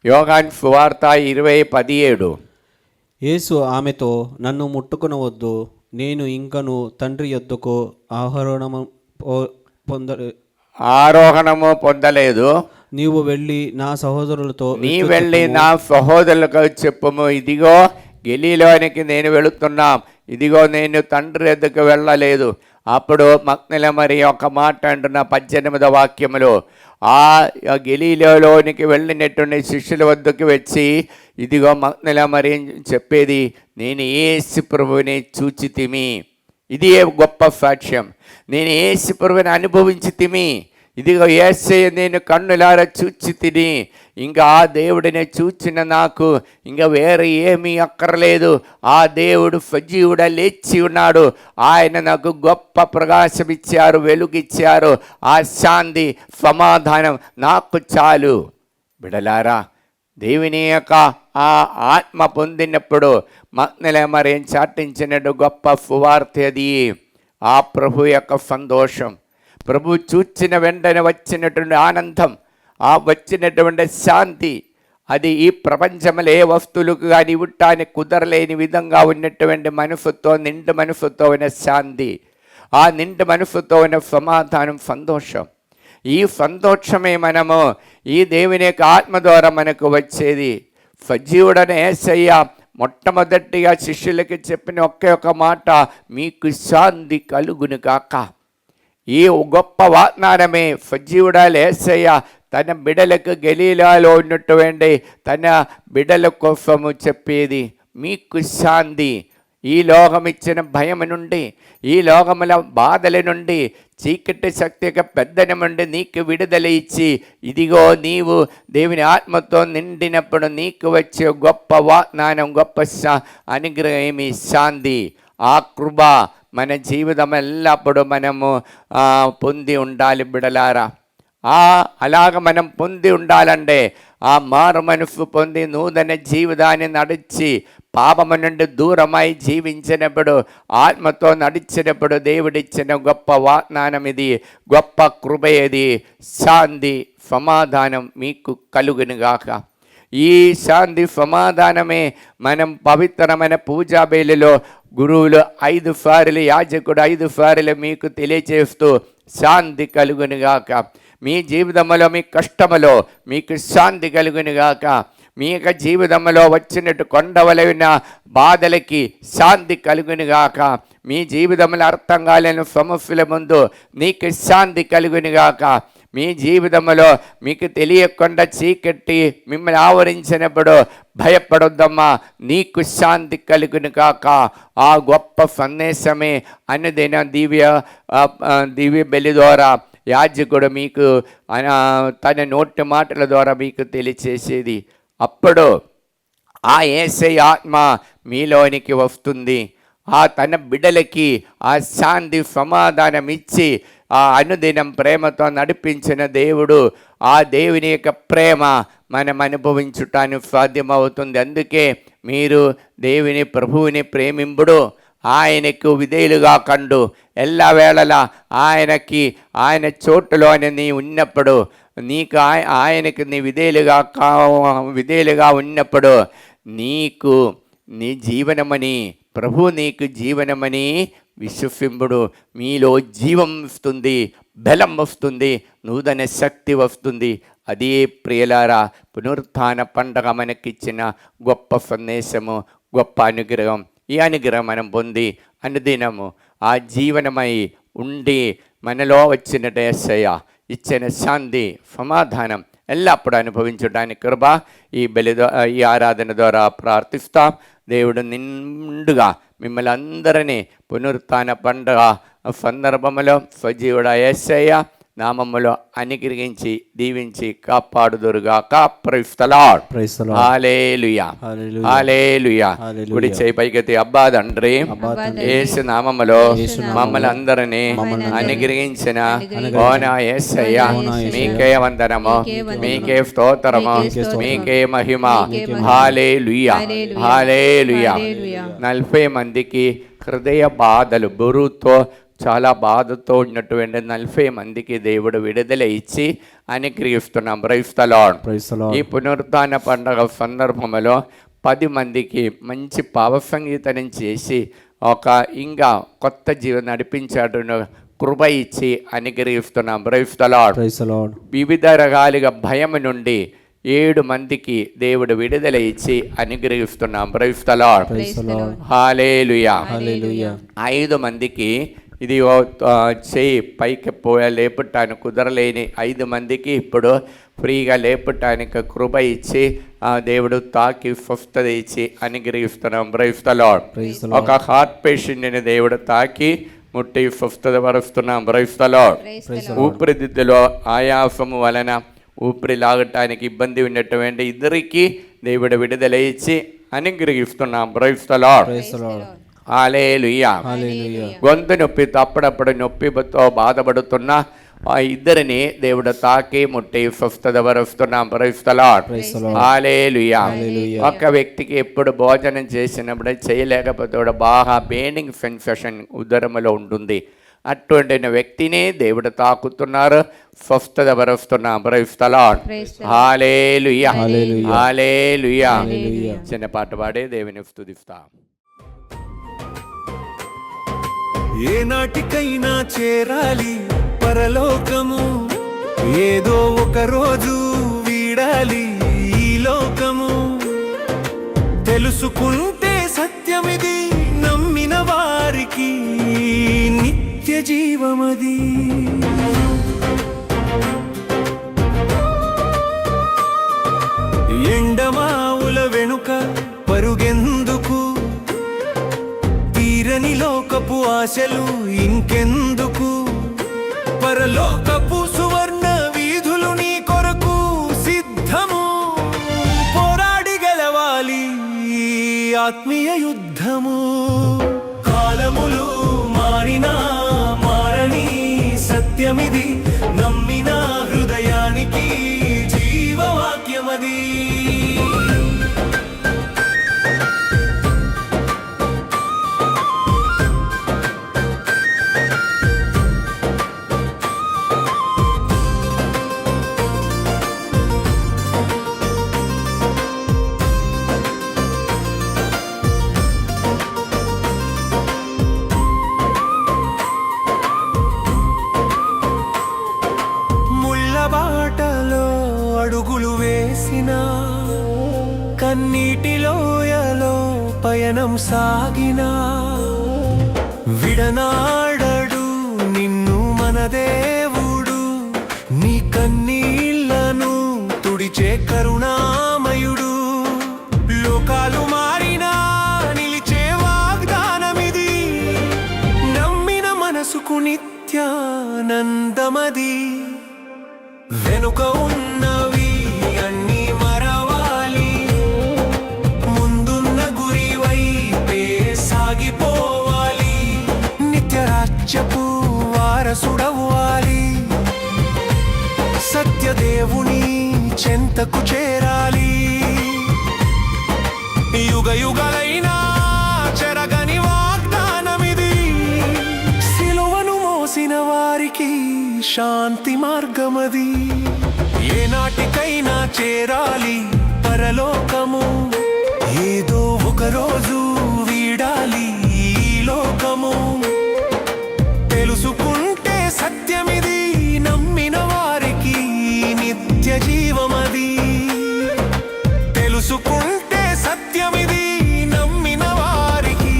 యోహాను సువార్త 20:17. యేసు ఆమెతో, నన్ను ముట్టుకొనవద్దు, నేను ఇంకను తండ్రి యొద్దకు ఆరోహణము పొందలేదు. నీవు వెళ్ళి నా సహోదరులకు చెప్పుము, ఇదిగో గలిలయలోనికి నేను వెళుతున్నాం, ఇదిగో నేను తండ్రి యొద్దకు వెళ్ళలేదు. అప్పుడు మగ్దల మరియ ఒక మాట అంటున్న 18వ వాక్యములో, ఆ గలిలయలోనికి వెళ్ళినటువంటి శిష్యుల వద్దకు వచ్చి ఇదిగో మగ్దల మరియ చెప్పేది, నేను యేసు ప్రభువుని చూచితిమి. ఇది గొప్ప సాక్ష్యం. నేను యేసు ప్రభువుని అనుభవించి తిమి. ఇదిగో యేసయ్య నేను కన్నులారా చూచి తిని, ఇంకా ఆ దేవుడిని చూచిన నాకు ఇంకా వేరే ఏమీ అక్కర్లేదు. ఆ దేవుడు సజీవుడా లేచి ఉన్నాడు. ఆయన నాకు గొప్ప ప్రకాశం ఇచ్చారు, వెలుగిచ్చారు. ఆ శాంతి సమాధానం నాకు చాలు. బిడలారా, దేవుని యొక్క ఆ ఆత్మ పొందినప్పుడు మగ్దల మరియ చాటించినట్టు గొప్ప సువార్త అది. ఆ ప్రభు యొక్క సంతోషం, ప్రభు చూచిన వెంటనే వచ్చినటువంటి ఆనందం, ఆ వచ్చినటువంటి శాంతి, అది ఈ ప్రపంచంలో ఏ వస్తువులకు కానీ ఇవ్వటానికి కుదరలేని విధంగా ఉన్నటువంటి మనసుతో, నిండు మనసుతో ఉన్న శాంతి, ఆ నిండు మనసుతో ఉన్న సమాధానం, సంతోషం. ఈ సంతోషమే మనము ఈ దేవుని యొక్క ఆత్మ ద్వారా మనకు వచ్చేది. సజీవుడని యేసయ్య మొట్టమొదటిగా శిష్యులకి చెప్పిన ఒక్క మాట, మీకు శాంతి కలుగును కాక. ఈ గొప్ప వాగ్దానమే సజీవుడా యేసయ్య తన బిడలకు గలిలయలో ఉన్నటువంటి తన బిడల కోసము చెప్పేది, మీకు శాంతి. ఈ లోకం ఇచ్చిన భయం నుండి, ఈ లోకముల బాధల నుండి, చీకటి శక్తి యొక్క పెద్దనం నుండి నీకు విడుదల ఇచ్చి, ఇదిగో నీవు దేవుని ఆత్మతో నిండినప్పుడు నీకు వచ్చే గొప్ప వాగ్దానం, గొప్ప అనుగ్రహం, శాంతి. ఆ కృప మన జీవితం ఎల్లప్పుడూ మనము పొంది ఉండాలి. బిడలారా, అలాగ మనం పొంది ఉండాలంటే ఆ మారు మనసు పొంది నూతన జీవితాన్ని నడిచి పాపము నుండి దూరమై జీవించినప్పుడు, ఆత్మతో నడిచినప్పుడు దేవుడిచ్చిన గొప్ప వాగ్దానం ఇది, గొప్ప కృప ఇది. శాంతి సమాధానం మీకు కలుగునుగాక. ఈ శాంతి సమాధానమే మనం పవిత్రమైన పూజా బేలిలో గురువులు 5 సార్లు, యాజకుడు 5 సార్లు మీకు తెలియచేస్తూ శాంతి కలుగునుగాక. మీ జీవితంలో, మీ కష్టములో మీకు శాంతి కలుగునుగాక. మీ యొక్క జీవితంలో వచ్చినట్టు కొండవలైన బాధలకి శాంతి కలుగునుగాక. మీ జీవితంలో అర్థం కాలేని సమస్యల ముందు నీకు శాంతి కలుగునుగాక. మీ జీవితంలో మీకు తెలియకుండా చీకటి మిమ్మల్ని ఆవరించినప్పుడు భయపడొద్దమ్మా, నీకు శాంతి కలుగును కాక. ఆ గొప్ప సందేశమే అనుదిన దివ్య బలి ద్వారా యాజకుడు మీకు తన నోటి మాటల ద్వారా మీకు తెలియచేసేది. అప్పుడు ఆ యేసయ్య ఆత్మ మీలోనికి వస్తుంది. ఆ తన బిడ్డలకి ఆ శాంతి సమాధానం ఇచ్చి ఆ అనుదినం ప్రేమతో నడిపించిన దేవుడు, ఆ దేవుని యొక్క ప్రేమ మనం అనుభవించటానికి సాధ్యమవుతుంది. అందుకే మీరు దేవుని ప్రభువుని ప్రేమింపుడు, ఆయనకు విధేయులుగా కండు, ఎల్ల వేళలా ఆయన చోటులోనే నీ ఉన్నప్పుడు, నీకు ఆయనకు నీ విధేయులుగా ఉన్నప్పుడు నీకు నీ జీవనమని, ప్రభు నీకు జీవనమని విశ్వసింపుడు. మీలో జీవం వస్తుంది, బలం వస్తుంది, నూతన శక్తి వస్తుంది. అదే ప్రియులారా పునరుత్థాన పండగ మనకిచ్చిన గొప్ప సందేశము, గొప్ప అనుగ్రహం. ఈ అనుగ్రహం మనం పొంది అనుదినము ఆ జీవనమై ఉండి మనలో వచ్చిన యేసయ్య ఇచ్చిన శాంతి సమాధానం ఎల్లప్పుడూ అనుభవించడానికి కృప ఈ ఆరాధన ద్వారా ప్రార్థిస్తాం. దేవుడు నిండుగా మిమ్మల్ని అందరినీ పునరుత్థాన పండుగ సందర్భంలో సజీవుడ యేసయ్య నామములో అనుగ్రహించి దీవించి కాపాడుదురుగాక. Praise the lord. హల్లెలూయా, హల్లెలూయా. కుడి చేయి పైకెత్తి, అబ్బా తండ్రి, యేసు నామములో మమ్మల్ని అందరినీ అనుగ్రహించిన ఓ నా యేసయ్య, మీకే వందనము, మీకే స్తోత్రము, మీకే మహిమ. హల్లెలూయా, హల్లెలూయా. 40 మందికి హృదయ బాధలు, బరువుతో చాలా బాధతో ఉన్నటువంటి 40 మందికి దేవుడు విడుదల ఇచ్చి అనుగ్రహిస్తున్నాం. Praise the lord. ఈ పునరుత్థాన పండుగ సందర్భంలో 10 మందికి మంచి పావ సంగీతం చేసి ఇంకా కొత్త జీవనం నడిపించాడు కృప ఇచ్చి అనుగ్రహిస్తున్నాం. Praise the lord. వివిధ రకాలుగా భయం నుండి 7 మందికి దేవుడు విడుదల ఇచ్చి అనుగ్రహిస్తున్నాం. Praise the lord. హల్లెలూయా. 5 మందికి ఇది చేయి పైకి లేపటానికి కుదరలేని 5 మందికి ఇప్పుడు ఫ్రీగా లేపటానికి కృప ఇచ్చి దేవుడు తాకి స్వస్థత ఇచ్చి అనుగ్రహిస్తున్నాం. Praise the Lord. ఒక హార్ట్ పేషెంట్ని దేవుడు తాకి ముట్టి స్వస్థత పరుస్తున్నాం. Praise the Lord. ఊపిరితిత్తులో ఆయాసము వలన ఊపిరి లాగటానికి ఇబ్బంది ఉన్నటువంటి 2 దేవుడు విడుదల ఇచ్చి అనుగ్రహిస్తున్నాం. Praise the lord. హల్లెలూయా. గొంతు నొప్పితో అప్పుడప్పుడు నొప్పితో బాధపడుతున్న 2 దేవుడు తాకి ముట్టి స్వస్థత పరుస్తున్నాం. Praise the lord. హల్లెలూయా. ఒక వ్యక్తికి ఎప్పుడు భోజనం చేసినప్పుడు చేయలేకపోతే బాగా బేనింగ్ సెన్సేషన్ ఉదరములో ఉంటుంది. అటువంటి వ్యక్తిని దేవుడు తాకుతున్నారు, స్వస్థత పరుస్తున్నాం. Praise the lord. Hallelujah, hallelujah. చిన్న పాట పాడి దేవుని స్తుతిస్తాం. ఏ నాటికైనా చేరాలి పరలోకము, ఏదో ఒక రోజు వీడాలి ఈ లోకము. తెలుసుకుంటే సత్యమిది, నమ్మిన వారికి నిత్య జీవమది. ఎండమావుల వెనుక పరుగెందుకు, తీరని లోకపు ఆశలు ఇంకెందుకు. పరలోకపు సువర్ణ వీధులు నీ కొరకు సిద్ధము, పోరాడి గెలవాలి ఆత్మీయ యుద్ధము. కాలములు మారినా మారని సత్యమిది, నమ్మిన హృదయ పయనం సాగినా విడనాడడు నిన్ను మన దేవుడు. నీ కన్నీళ్లను తుడిచే కరుణామయుడు. లోకాలు మారినా నిలిచే వాగ్దానమిది. నమ్మిన మనసుకు నిత్యానందమది. వెనుక ఉన్నవి అన్నీ మరవాలి, ముందున్న గురి వైపే సాగిపోవాలి. నిత్యరాజ్యపు వారసుడవ్వాలి, సత్యదేవుని చెంతకు చేరాలి. యుగ యుగలైనా చెరగని వాగ్దానమిది. సిలువను మోసిన వారికి శాంతి మార్గమది. ఏనాటికైనా చేరాలి పరలోకము. ఏదో ఒకరోజు వీడాలి ఈ లోకము. తెలుసుకుంటే సత్యమిది, నమ్మిన వారికి నిత్య జీవమది. తెలుసుకుంటే సత్యమిది, నమ్మిన వారికి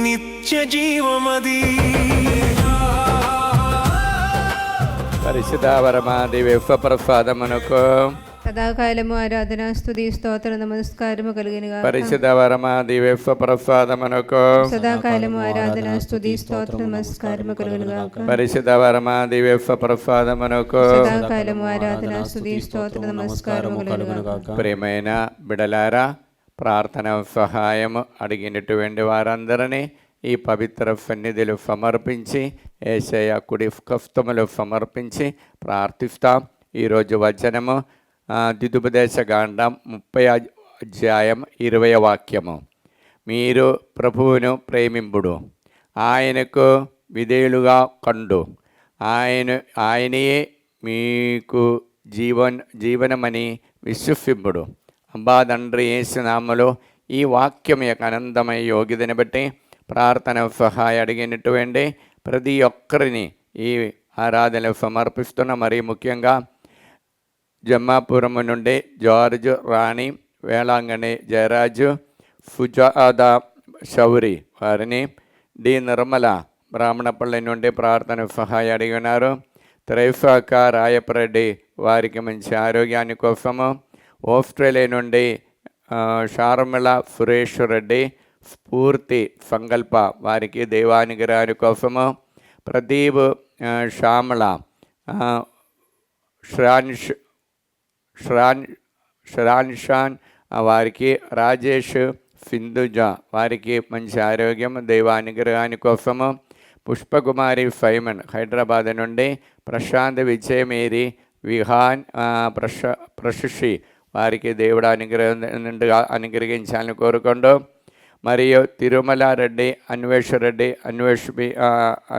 నిత్య జీవమది. పరిశుద్ధ పరమాదేవి ప్రసాదమునకు సదాకాలము ఆరాధన స్తుతి స్తోత్ర నమస్కారము కలిగినగా. పరిశుద్ధ పరమాదేవి ప్రసాదమునకు సదాకాలము ఆరాధన స్తుతి స్తోత్ర నమస్కారము కలిగినగా. పరిశుద్ధ పరమాదేవి ప్రసాదమునకు సదాకాలము ఆరాధన స్తుతి స్తోత్ర నమస్కారము కలిగినగా. ప్రియమైన బిడలారా, ప్రార్థన సహాయము అడిగినటువంటి వారందరినీ ఈ పవిత్ర సన్నిధిలో సమర్పించి యేసయ్య కుడి హస్తములో సమర్పించి ప్రార్థిస్తాం. ఈరోజు వచనము ద్వితోపదేశకాండం 30 వాక్యము. మీరు ప్రభువును ప్రేమింపుడు, ఆయనకు విధేయులుగా కండు, ఆయనే మీకు జీవనమని విశ్వసింపుడు. అబ్బా తండ్రి యేసునామములో ఈ వాక్యం యొక్క అనంతమైన యోగ్యతను బట్టి ప్రార్థన సహాయం అడిగినటువంటి ప్రతి ఒక్కరిని ఈ ఆరాధనలు సమర్పిస్తున్న. మరీ ముఖ్యంగా జమ్మాపురం నుండి జార్జ్, రాణి, వేళాంగణి జయరాజు, సుజాదా శౌరి వారిని, డి నిర్మల బ్రాహ్మణపల్లి నుండి ప్రార్థన సహాయం అడిగి ఉన్నారు. త్రైఫాక రాయపరెడ్డి వారికి మంచి ఆరోగ్యాన్ని కోసము, ఆస్ట్రేలియా నుండి షార్మిళ సురేష్ రెడ్డి, స్ఫూర్తి సంకల్ప వారికి దైవానుగ్రహాని కోసము, ప్రదీప్, శ్యామల, శ్రాన్షాన్ వారికి, రాజేష్, సింధుజ వారికి మంచి ఆరోగ్యం దైవానుగ్రహాని కోసము, పుష్పకుమారి ఫైమన్ హైదరాబాద్ నుండి, ప్రశాంత్, విజయమేరి, విహాన్, ప్రశుషి వారికి దేవుడు అనుగ్రహించాలని కోరుకుంటూ, మరియు తిరుమల రెడ్డి, అన్వేష్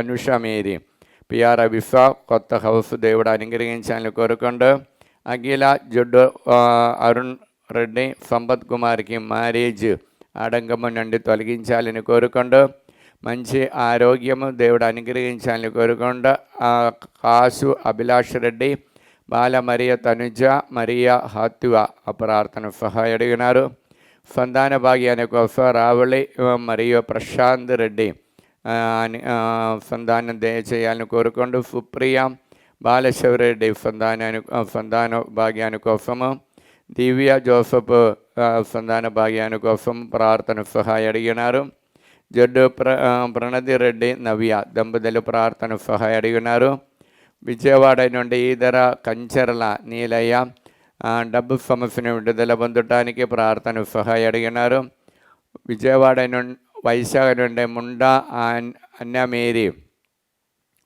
అనుష మేరీ, పిఆర్ అభిఫా కొత్త హౌస్ దేవుడు అనుగ్రహించాలని కోరుకుంటూ, అఖిల జొడ్డు అరుణ్ రెడ్డి, సంపత్ కుమార్కి మ్యారేజ్ ఆడంగము నుండి తొలగించాలని కోరుకుంటూ, మంచి ఆరోగ్యము దేవుడు అనుగ్రహించాలని కోరుకుంటూ, కాసు అభిలాష్ రెడ్డి, బాల మరియ తనుజ, మరియా హాత్వ ప్రార్థన సహాయం అడిగినారు. సంతాన భాగ్యాన్ని కోసం రావళి మరియు ప్రశాంత్ రెడ్డి సంతానం దయచేయాలని కోరుకుంటూ, సుప్రియ, బాలశివరెడ్డి సంతాన భాగ్యాన్ని కోసము, దివ్య జోసఫ్ సంతాన భాగ్యాన్ని కోసం ప్రార్థన సహాయం అడిగినారు. జడ్డు ప్రణతి రెడ్డి, నవ్య దంపతులు ప్రార్థన సహాయం అడిగినారు. విజయవాడ నుండి ఈదర కంచర్ల నీలయ్య డబ్బు సమస్యను విడుదల పొందటానికి ప్రార్థన సహాయం అడిగినారు. విజయవాడ నుండి వైశాఖ నుండి ముండా అన్నమేరి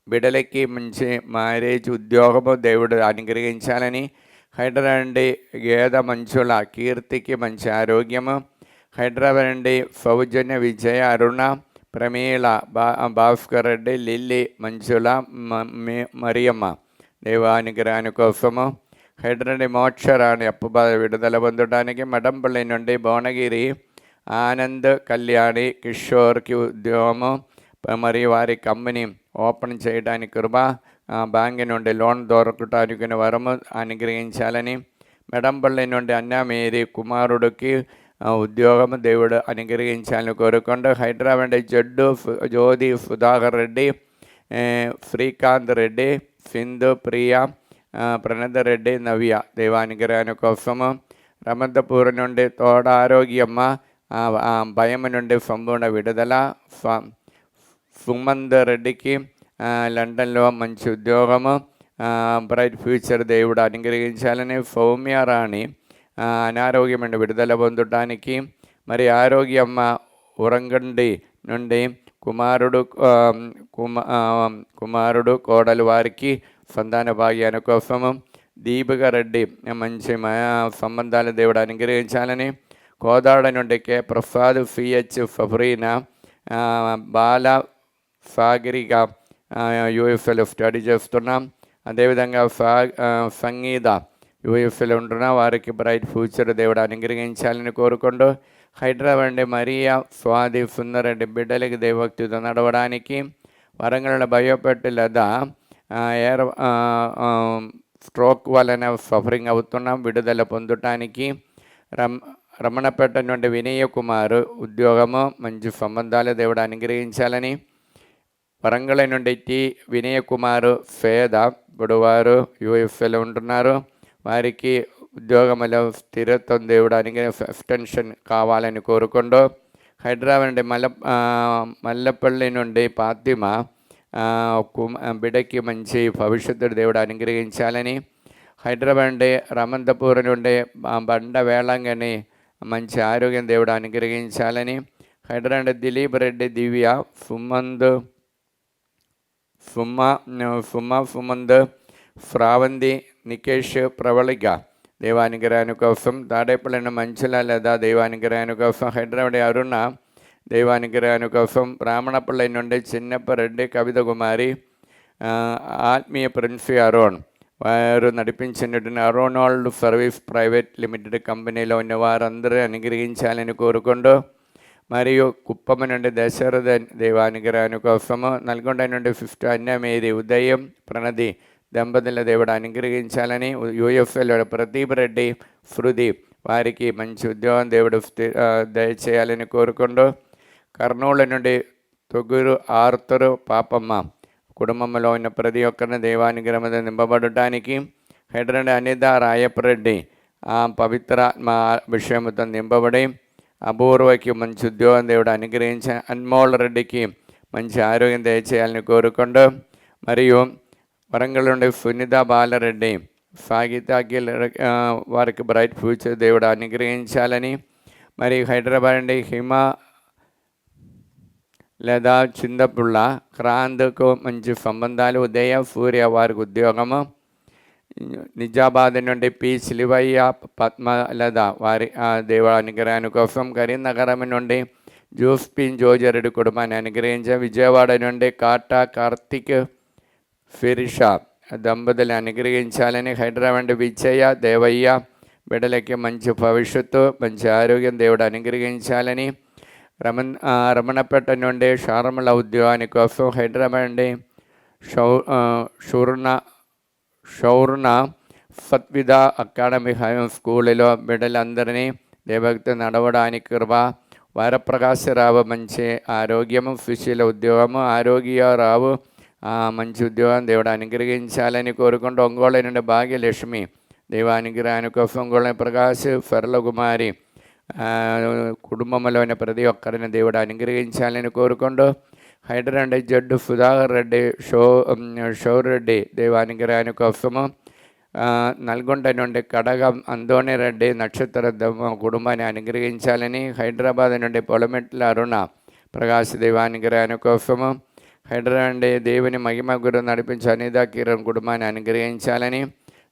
బిడలకి మంచి మ్యారేజ్ ఉద్యోగము దేవుడు అనుగ్రహించాలని, హైదరాబాద్ నుండి గేద మంచుల కీర్తికి మంచి ఆరోగ్యము, హైదరాబాద్ నుండి సౌజన్య, విజయ, అరుణ, ప్రమీల, భాస్కర్ రెడ్డి, లిల్లీ, మంచుల, మరియమ్మ దైవానుగ్రహాని కోసము, హైదరాబాద్ మోక్షరాణి అప్పుబాధ విడుదల పొందడానికి, మడంపల్లి నుండి భువనగిరి ఆనంద్, కళ్యాణి, కిషోర్కి ఉద్యోగము మరియు వారి కంపెనీ ఓపెన్ చేయడానికి కృప, బ్యాంక్ నుండి లోన్ దొరకటానికి వరము అనుగ్రహించాలని, మెడంపల్లి నుండి అన్నమేరి కుమారుడికి ఉద్యోగం దేవుడు అనుగ్రహించాలని కోరుకుంటూ హైదరాబాద్ జ్యోతి సుధాకర్ రెడ్డి, శ్రీకాంత్ రెడ్డి, సింధు ప్రియ, ప్రణద్ రెడ్డి, నవ్య దేవానుగ్రహాన్ని కోసము. రమంతపూర్ నుండి తోడ ఆరోగ్యమ్మ, భయం నుండి సంపూర్ణ విడుదల. సుమంద్ రెడ్డికి లండన్లో మంచి ఉద్యోగము, బ్రైట్ ఫ్యూచర్ దేవుడు అనుగ్రహించాలని. సౌమ్య రాణి అనారోగ్యం నుండి విడుదల పొందటానికి. మరి ఆరోగ్యమ్మ ఉరంగండి నుండి కుమారుడు కోడలు వారికి సంతాన భాగ్యాన్ని కోసము. దీపిక రెడ్డి మంచి సంబంధాల దేవుడు అనుగ్రహించాలని. కోదాడ నుండి కే ప్రసాద్, సిహెచ్ ఫఫ్రీనా, బాల సాగరిక యూఎఫ్ఎల్ స్టడీ చేస్తున్నాం. అదేవిధంగా సంగీత యూఎఫ్ఎల్ ఉంటున్నా వారికి బ్రైట్ ఫ్యూచర్ దేవుడు అనుగ్రహించాలని కోరుకుంటూ హైదరాబాద్ మరియా, స్వాతి, సుందరెడ్డి బిడ్డలకి దైవభక్తితో నడవడానికి. వరంగల్ భయపెట్టి లేదా స్ట్రోక్ వలన సఫరింగ్ అవుతున్నాం, విడుదల పొందటానికి. రమణపేట నుండి వినయ్ కుమార్ ఉద్యోగము, మంచి సంబంధాలు దేవుడు అనుగ్రహించాలని. వరంగల్ నుండి వినయ్ కుమార్ పేద, ఇప్పుడు వారు యూఎఫ్ఎల్ ఉంటున్నారు, వారికి ఉద్యోగంలో స్థిరత్వం దేవుడు ఎక్స్టెన్షన్ కావాలని కోరుకుంటూ హైదరాబాద్ నుండి మల్లపల్లి నుండి ఫాతిమ బిడ్డకి మంచి భవిష్యత్తు దేవుడు అనుగ్రహించాలని. హైదరాబాద్ నుండి రమంతపూర్ నుండి బండ వేళంగని మంచి ఆరోగ్యం దేవుడు అనుగ్రహించాలని. హైదరాబాద్ దిలీప్ రెడ్డి, దివ్య, సుమంద్, శ్రావంతి, నికేష్, ప్రవళిక దేవానుగ్రహాన్ని కోసం. తాడేపల్లిన మంచుల లేదా దేవానుగ్రహాన్ని కోసం. హైదరాబాద్ అరుణ దేవానుగ్రహాన్ని కోసం. బ్రాహ్మణపల్లి నుండి చిన్నప్పరెడ్డి, కవిత కుమారి, ఆత్మీయ ప్రిన్సి అరోన్ వారు నడిపించినటువంటి అరోనాల్డ్ సర్వీస్ ప్రైవేట్ లిమిటెడ్ కంపెనీలో ఉన్న వారందరూ అనుగ్రహించాలని కోరుకుంటూ మరియు కుప్పం నుండి దశరథ దేవానుగ్రహాన్ని కోసము. నల్గొండ నుండి 50 అన్యమేది, ఉదయం, ప్రణది దంపతుల దేవుడు అనుగ్రహించాలని. యూఎఫ్ఎల్ ప్రదీప్ రెడ్డి, శృతి వారికి మంచి ఉద్యోగం దేవుడు దయచేయాలని కోరుకుంటూ కర్నూలు నుండి తొగురు ఆర్తరు పాపమ్మ కుటుంబంలో ఉన్న ప్రతి ఒక్కరిని దేవానుగ్రహం నింపబడటానికి. హైదరాబాద్ అనిత రాయపరెడ్డి పవిత్రాత్మ విషయంతో నింపబడి అపూర్వకి మంచి ఉద్యోగం దేవుడు అనుగ్రహించి అన్మోల్ రెడ్డికి మంచి ఆరోగ్యం దయచేయాలని కోరుకుంటూ మరియు వరంగల్ నుండి సునీత బాలరెడ్డి, సాగితాకి వారికి బ్రైట్ ఫ్యూచర్ దేవుడు అనుగ్రహించాలని. మరియు హైదరాబాద్ నుండి హిమ లేదా చిందపుళ్ళ క్రాంత్కు మంచి సంబంధాలు. ఉదయ, సూర్య వారికి ఉద్యోగము. నిజామాబాద్ నుండి పి శిలివయ్య, పద్మ లేదా వారి దేవుడు అనుగ్రహాన్ని కోసం. కరీంనగరం నుండి జోస్పిన్ జోజరెడ్డి కుటుంబాన్ని అనుగ్రహించే. విజయవాడ నుండి కాటా కార్తిక్, ఫిరిషా దంపతులు అనుగ్రహించాలని. హైదరాబాద్ విజయ, దేవయ్య బిడ్డలకి మంచి భవిష్యత్తు, మంచి ఆరోగ్యం దేవుడు అనుగ్రహించాలని. రమణపేట నుండి షారముల ఉద్యోగాని కోసం. హైదరాబాద్ నుండి షౌర్ణ సత్విదా అకాడమీ హై స్కూల్లో బిడ్డలందరినీ దేవభక్తి నడవడానికి కృప. వరప్రకాశరావు మంచి ఆరోగ్యము, సుశీల ఉద్యోగము. ఆరోగ్యరావు మంచి ఉద్యోగం దేవుడు అనుగ్రహించాలని కోరుకుంటూ ఒంగోలు నుండి భాగ్యలక్ష్మి దేవానుగ్రహాన్ని కోసం. ఒంగోలు ప్రకాశ్, ఫర్లకుమారి కుటుంబంలోని ప్రతి ఒక్కరిని దేవుడు అనుగ్రహించాలని కోరుకుంటూ హైదరాబాద్ జడ్డు సుధాకర్ రెడ్డి, షౌరెడ్డి దేవానుగ్రహాన్ని కోసము. నల్గొండ నుండి కడగం అందోని రెడ్డి నక్షత్ర కుటుంబాన్ని అనుగ్రహించాలని. హైదరాబాద్ నుండి పొలమెట్ల అరుణ ప్రకాశ్ దేవానుగ్రహాన్ని కోసము. హైదరాబాద్ దేవుని మహిమ గురు నడిపించి అనితా కిరణ్ కుటుంబాన్ని అనుగ్రహించాలని.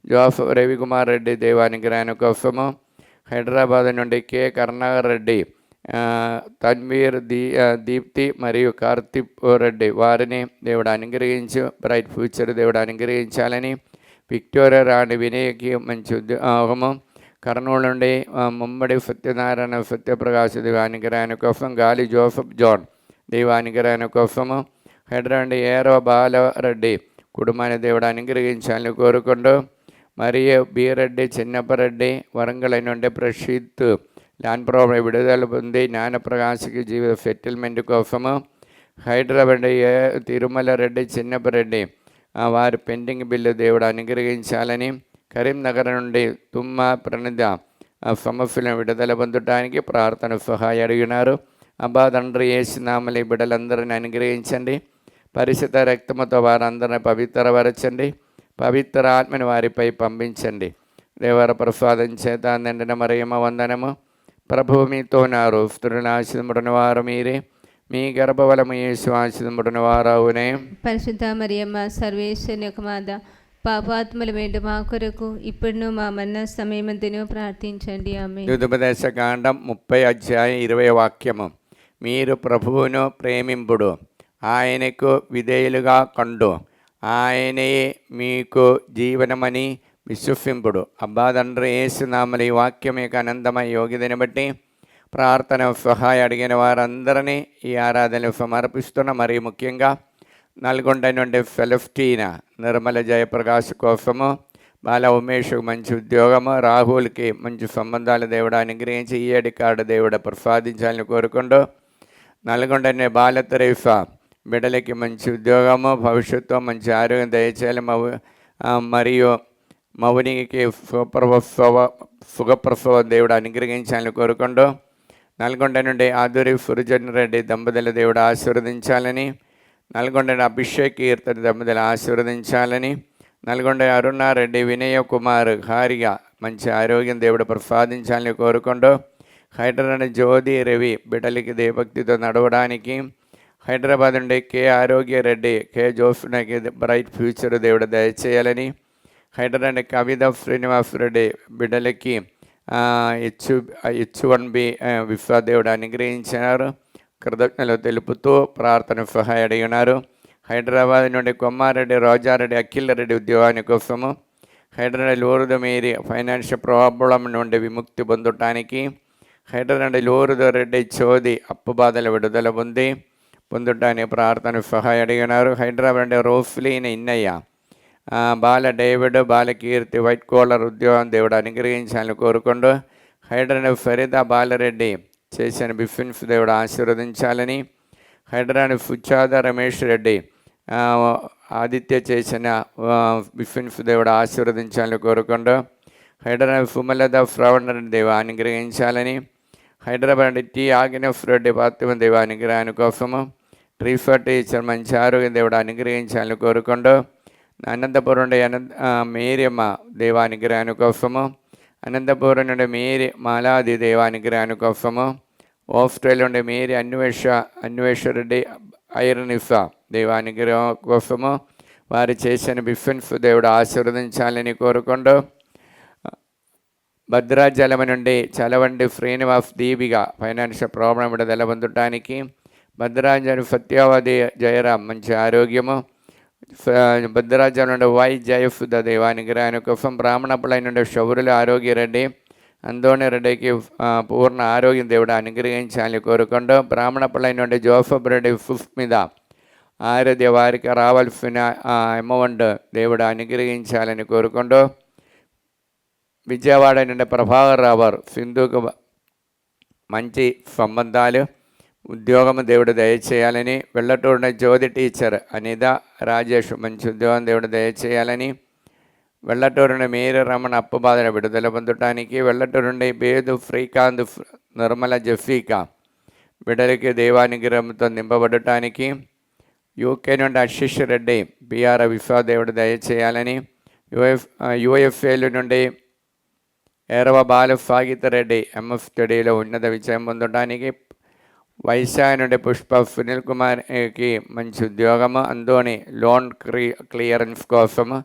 జోఫ్ రవికుమార్ రెడ్డి దేవానుగ్రహాన్ని కోసము. హైదరాబాద్ నుండి కె కరుణాకర్ రెడ్డి, తన్వీర్, దీప్తి మరియు కార్తిక్ రెడ్డి వారిని దేవుడు అనుగ్రహించి బ్రైట్ ఫ్యూచర్ దేవుడు అనుగ్రహించాలని. విక్టోరియా రాణి వినయ్కి మంచి ఉద్యోగము. కర్నూలు నుండి ముమ్మడి సత్యనారాయణ సత్యప్రకాశ్ దేవానుగ్రహాన్ని కోసం. గాలి జోసఫ్ జాన్ దేవానుగ్రహాన్ని కోసము. హైదరాబాద్ ఏరో బాలరెడ్డి కుటుంబాన్ని దేవుడు అనుగ్రహించాలని కోరుకుంటూ మరియు బి రెడ్డి, చిన్నప్పరెడ్డి వరంగల్ నుండి ప్రసిద్ధ్ ల్యాండ్ ప్రాబ్లం విడుదల పొంది జ్ఞానప్రకాశకి జీవిత సెటిల్మెంట్ కోసము హైదరాబాద్ తిరుమల రెడ్డి చిన్నపరెడ్డి వారి పెండింగ్ బిల్లు దేవుడు అనుగ్రహించాలని, కరీంనగర్ నుండి తుమ్మ ప్రణిత సమస్యలను విడుదల పొందడానికి ప్రార్థన సహాయం అడిగినారు. అబ్బా తండ్రి యేసునామములో ఈ బిడ్డలందరినీ అనుగ్రహించండి. పరిశుద్ధ రక్తముతో వారందరిని పవిత్రపరచండి. పవిత్ర ఆత్మని వారిపై పంపించండి. దేవర ప్రసాదం చేత నిండిన మరియమ్మ వందనము. ప్రభువు మీతో ఉన్నారు. స్త్రీలను ఆశీర్వదింపబడిన వారు మీరే, మీ గర్భఫలము యేసు ఆశీర్వదింపబడిన వారవునే. పరిశుద్ధ మరియమ్మ సర్వేశ్వరుని యొక్క మాత, పాపాత్మల వేండు మా కొరకు ఇప్పుడును మా మరణ సమయమందును ప్రార్థించండి. ఆమేన్. దుదుపదేశ కాండం 30 వాక్యము. మీరు ప్రభువును ప్రేమింపుడు, ఆయనకు విధేయులుగా కండు, ఆయనే మీకు జీవనమని విశ్వసింపుడు. అబ్బా తండ్రి యేసునామములో ఈ వాక్యం యొక్క అనంతమైన యోగ్యతని బట్టి ప్రార్థన సహాయం అడిగిన వారందరినీ ఈ ఆరాధనలు సమర్పిస్తున్న. మరి ముఖ్యంగా నల్గొండ నుండి ఫెలస్టీనా నిర్మల జయప్రకాష్ కోసము, బాల ఉమేష్కు మంచి ఉద్యోగము, రాహుల్కి మంచి సంబంధాలు దేవుడు అనుగ్రహించి ఈ ఏడి కార్డు దేవుడు ప్రసాదించాలని కోరుకుంటూ, నల్గొండనే బాల తెరేసా బిడ్డలకి మంచి ఉద్యోగము, భవిష్యత్తు మంచి ఆరోగ్యం దయచేయాలి. మరియు మౌనికి సుఖప్రసవ దేవుడు అనుగ్రహించాలని కోరుకుంటూ, నల్గొండ నుండి ఆదురి సురజన్ రెడ్డి దంపతుల దేవుడు ఆశీర్వదించాలని, నల్గొండ అభిషేక్ కీర్తన దంపతులు ఆశీర్వదించాలని, నల్గొండ అరుణారెడ్డి వినయ కుమార్ హారిగా మంచి ఆరోగ్యం దేవుడు ప్రసాదించాలని కోరుకుంటూ, హైదరాబాద్ జ్యోతి రవి బిడ్డలకి దేవభక్తితో నడవడానికి, హైదరాబాద్ నుండి కే ఆరోగ్యరెడ్డి కే జోఫ్నకి బ్రైట్ ఫ్యూచర్ దేవుడు దయచేయాలని, హైదరాబాద్ కవిత శ్రీనివాస్ రెడ్డి బిడ్డలకి H1B విశ్వ దేవుడు అనుగ్రహించినారు. కృతజ్ఞతలు తెలుపుతూ ప్రార్థన సహాయం అడిగినారు. హైదరాబాద్ నుండి కొమ్మారెడ్డి రోజారెడ్డి అఖిల్ రెడ్డి ఉద్యోగాని కోసము, హైదరాబాద్ లూరుదు మీరి ఫైనాన్షియల్ ప్రాబ్లం నుండి విముక్తి పొందటానికి, హైదరాబాద్ లూరుదు రెడ్డి చోది అప్పు బాధల విడుదల పొందటానికి ప్రార్థన సహాయం అడిగినారు. హైదరాబాద్ రోఫ్లీన్ ఇన్నయ్య బాల డేవిడ్ బాలకీర్తి వైట్ కోలర్ ఉద్యోగం దేవుడు అనుగ్రహించాలని కోరుకుంటూ, హైదరాబాద్ ఫరీదా బాలరెడ్డి చేసిన బిఫిన్స్ దేవుడు ఆశీర్వదించాలని, హైదరాబాద్ ఫుచ్చాద రమేష్ రెడ్డి ఆదిత్య చేసిన బిఫిన్స్ దేవుడు ఆశీర్వదించాలని కోరుకుంటూ, హైదరాబాద్ సుమలత శ్రవణ దేవ అనుగ్రహించాలని, హైదరాబాద్ టి ఆగ్నేఫ్ రెడ్డి పాత్మ దేవ అనుగ్రహాని కోసము, ట్రీఫర్ టీచర్ మంచి ఆరోగ్యం దేవుడు అనుగ్రహించాలని కోరుకుంటూ, అనంతపురం నుండి మేరియమ్మ దేవానుగ్రహాని కోసము, అనంతపురం నుండి మేరీ మాలాది దేవానుగ్రహాని కోసము, ఆస్ట్రేలియా నుండి మేరీ అన్వేషరెడ్డి ఐరనిఫా దేవానుగ్రహం కోసము, వారు చేసిన బిఫెన్స్ దేవుడు ఆశీర్వదించాలని కోరుకుంటూ, భద్రాచలం నుండి చలవండి శ్రీనివాస్ దీపిగా ఫైనాన్షియల్ ప్రాబ్లం విడుదల పొందటానికి, భద్రాచలం సత్యావతి జయరాం మంచి ఆరోగ్యము, భద్రాచలం నుండి వై జయఫ్ దేవానుగ్రహాని కోసం, బ్రాహ్మణపల్లి నుండి శౌరుల ఆరోగ్యరెడ్డి అందోని రెడ్డికి పూర్ణ ఆరోగ్యం దేవుడు అనుగ్రహించాలని కోరుకుంటూ, బ్రాహ్మణపల్లి నుండి జోసఫ్ రెడ్డి ఫిఫ్త్ మీద ఆరోగ్య వారికి రావాల్సిన అమౌంట్ దేవుడు అనుగ్రహించాలని కోరుకుంటూ, విజయవాడ నుండి ప్రభాకర్ రావు సింధుకు మంచి సంబంధాలు ఉద్యోగం దేవుడు దయచేయాలని, వెల్లటూరున జ్యోతి టీచర్ అనిత రాజేష్ మంచి ఉద్యోగం దేవుడు దయచేయాలని, వెల్లటూరున మేరీ రమణ అప్పు బాధను విడుదల పొందటానికి, వెల్లటూరు నుండి బేదు శ్రీకాంత్ నిర్మల జఫీకా బిడ్డలకి దేవానుగ్రహంతో నింపబడటానికి, యూకే నుండి ఆశిష్ రెడ్డి బిఆర్ విశ్వ దేవుడు దయచేయాలని, యుఎఫ్ఏలు నుండి ఏరవ బాల సాగిత రెడ్డి ఎంఎఫ్ స్టడీలో ఉన్నత విజయం పొందడానికి, వైశాఖ నుండి పుష్ప సునీల్ కుమార్కి మంచి ఉద్యోగము, అందోని లోన్ క్లియరెన్స్ కోసము,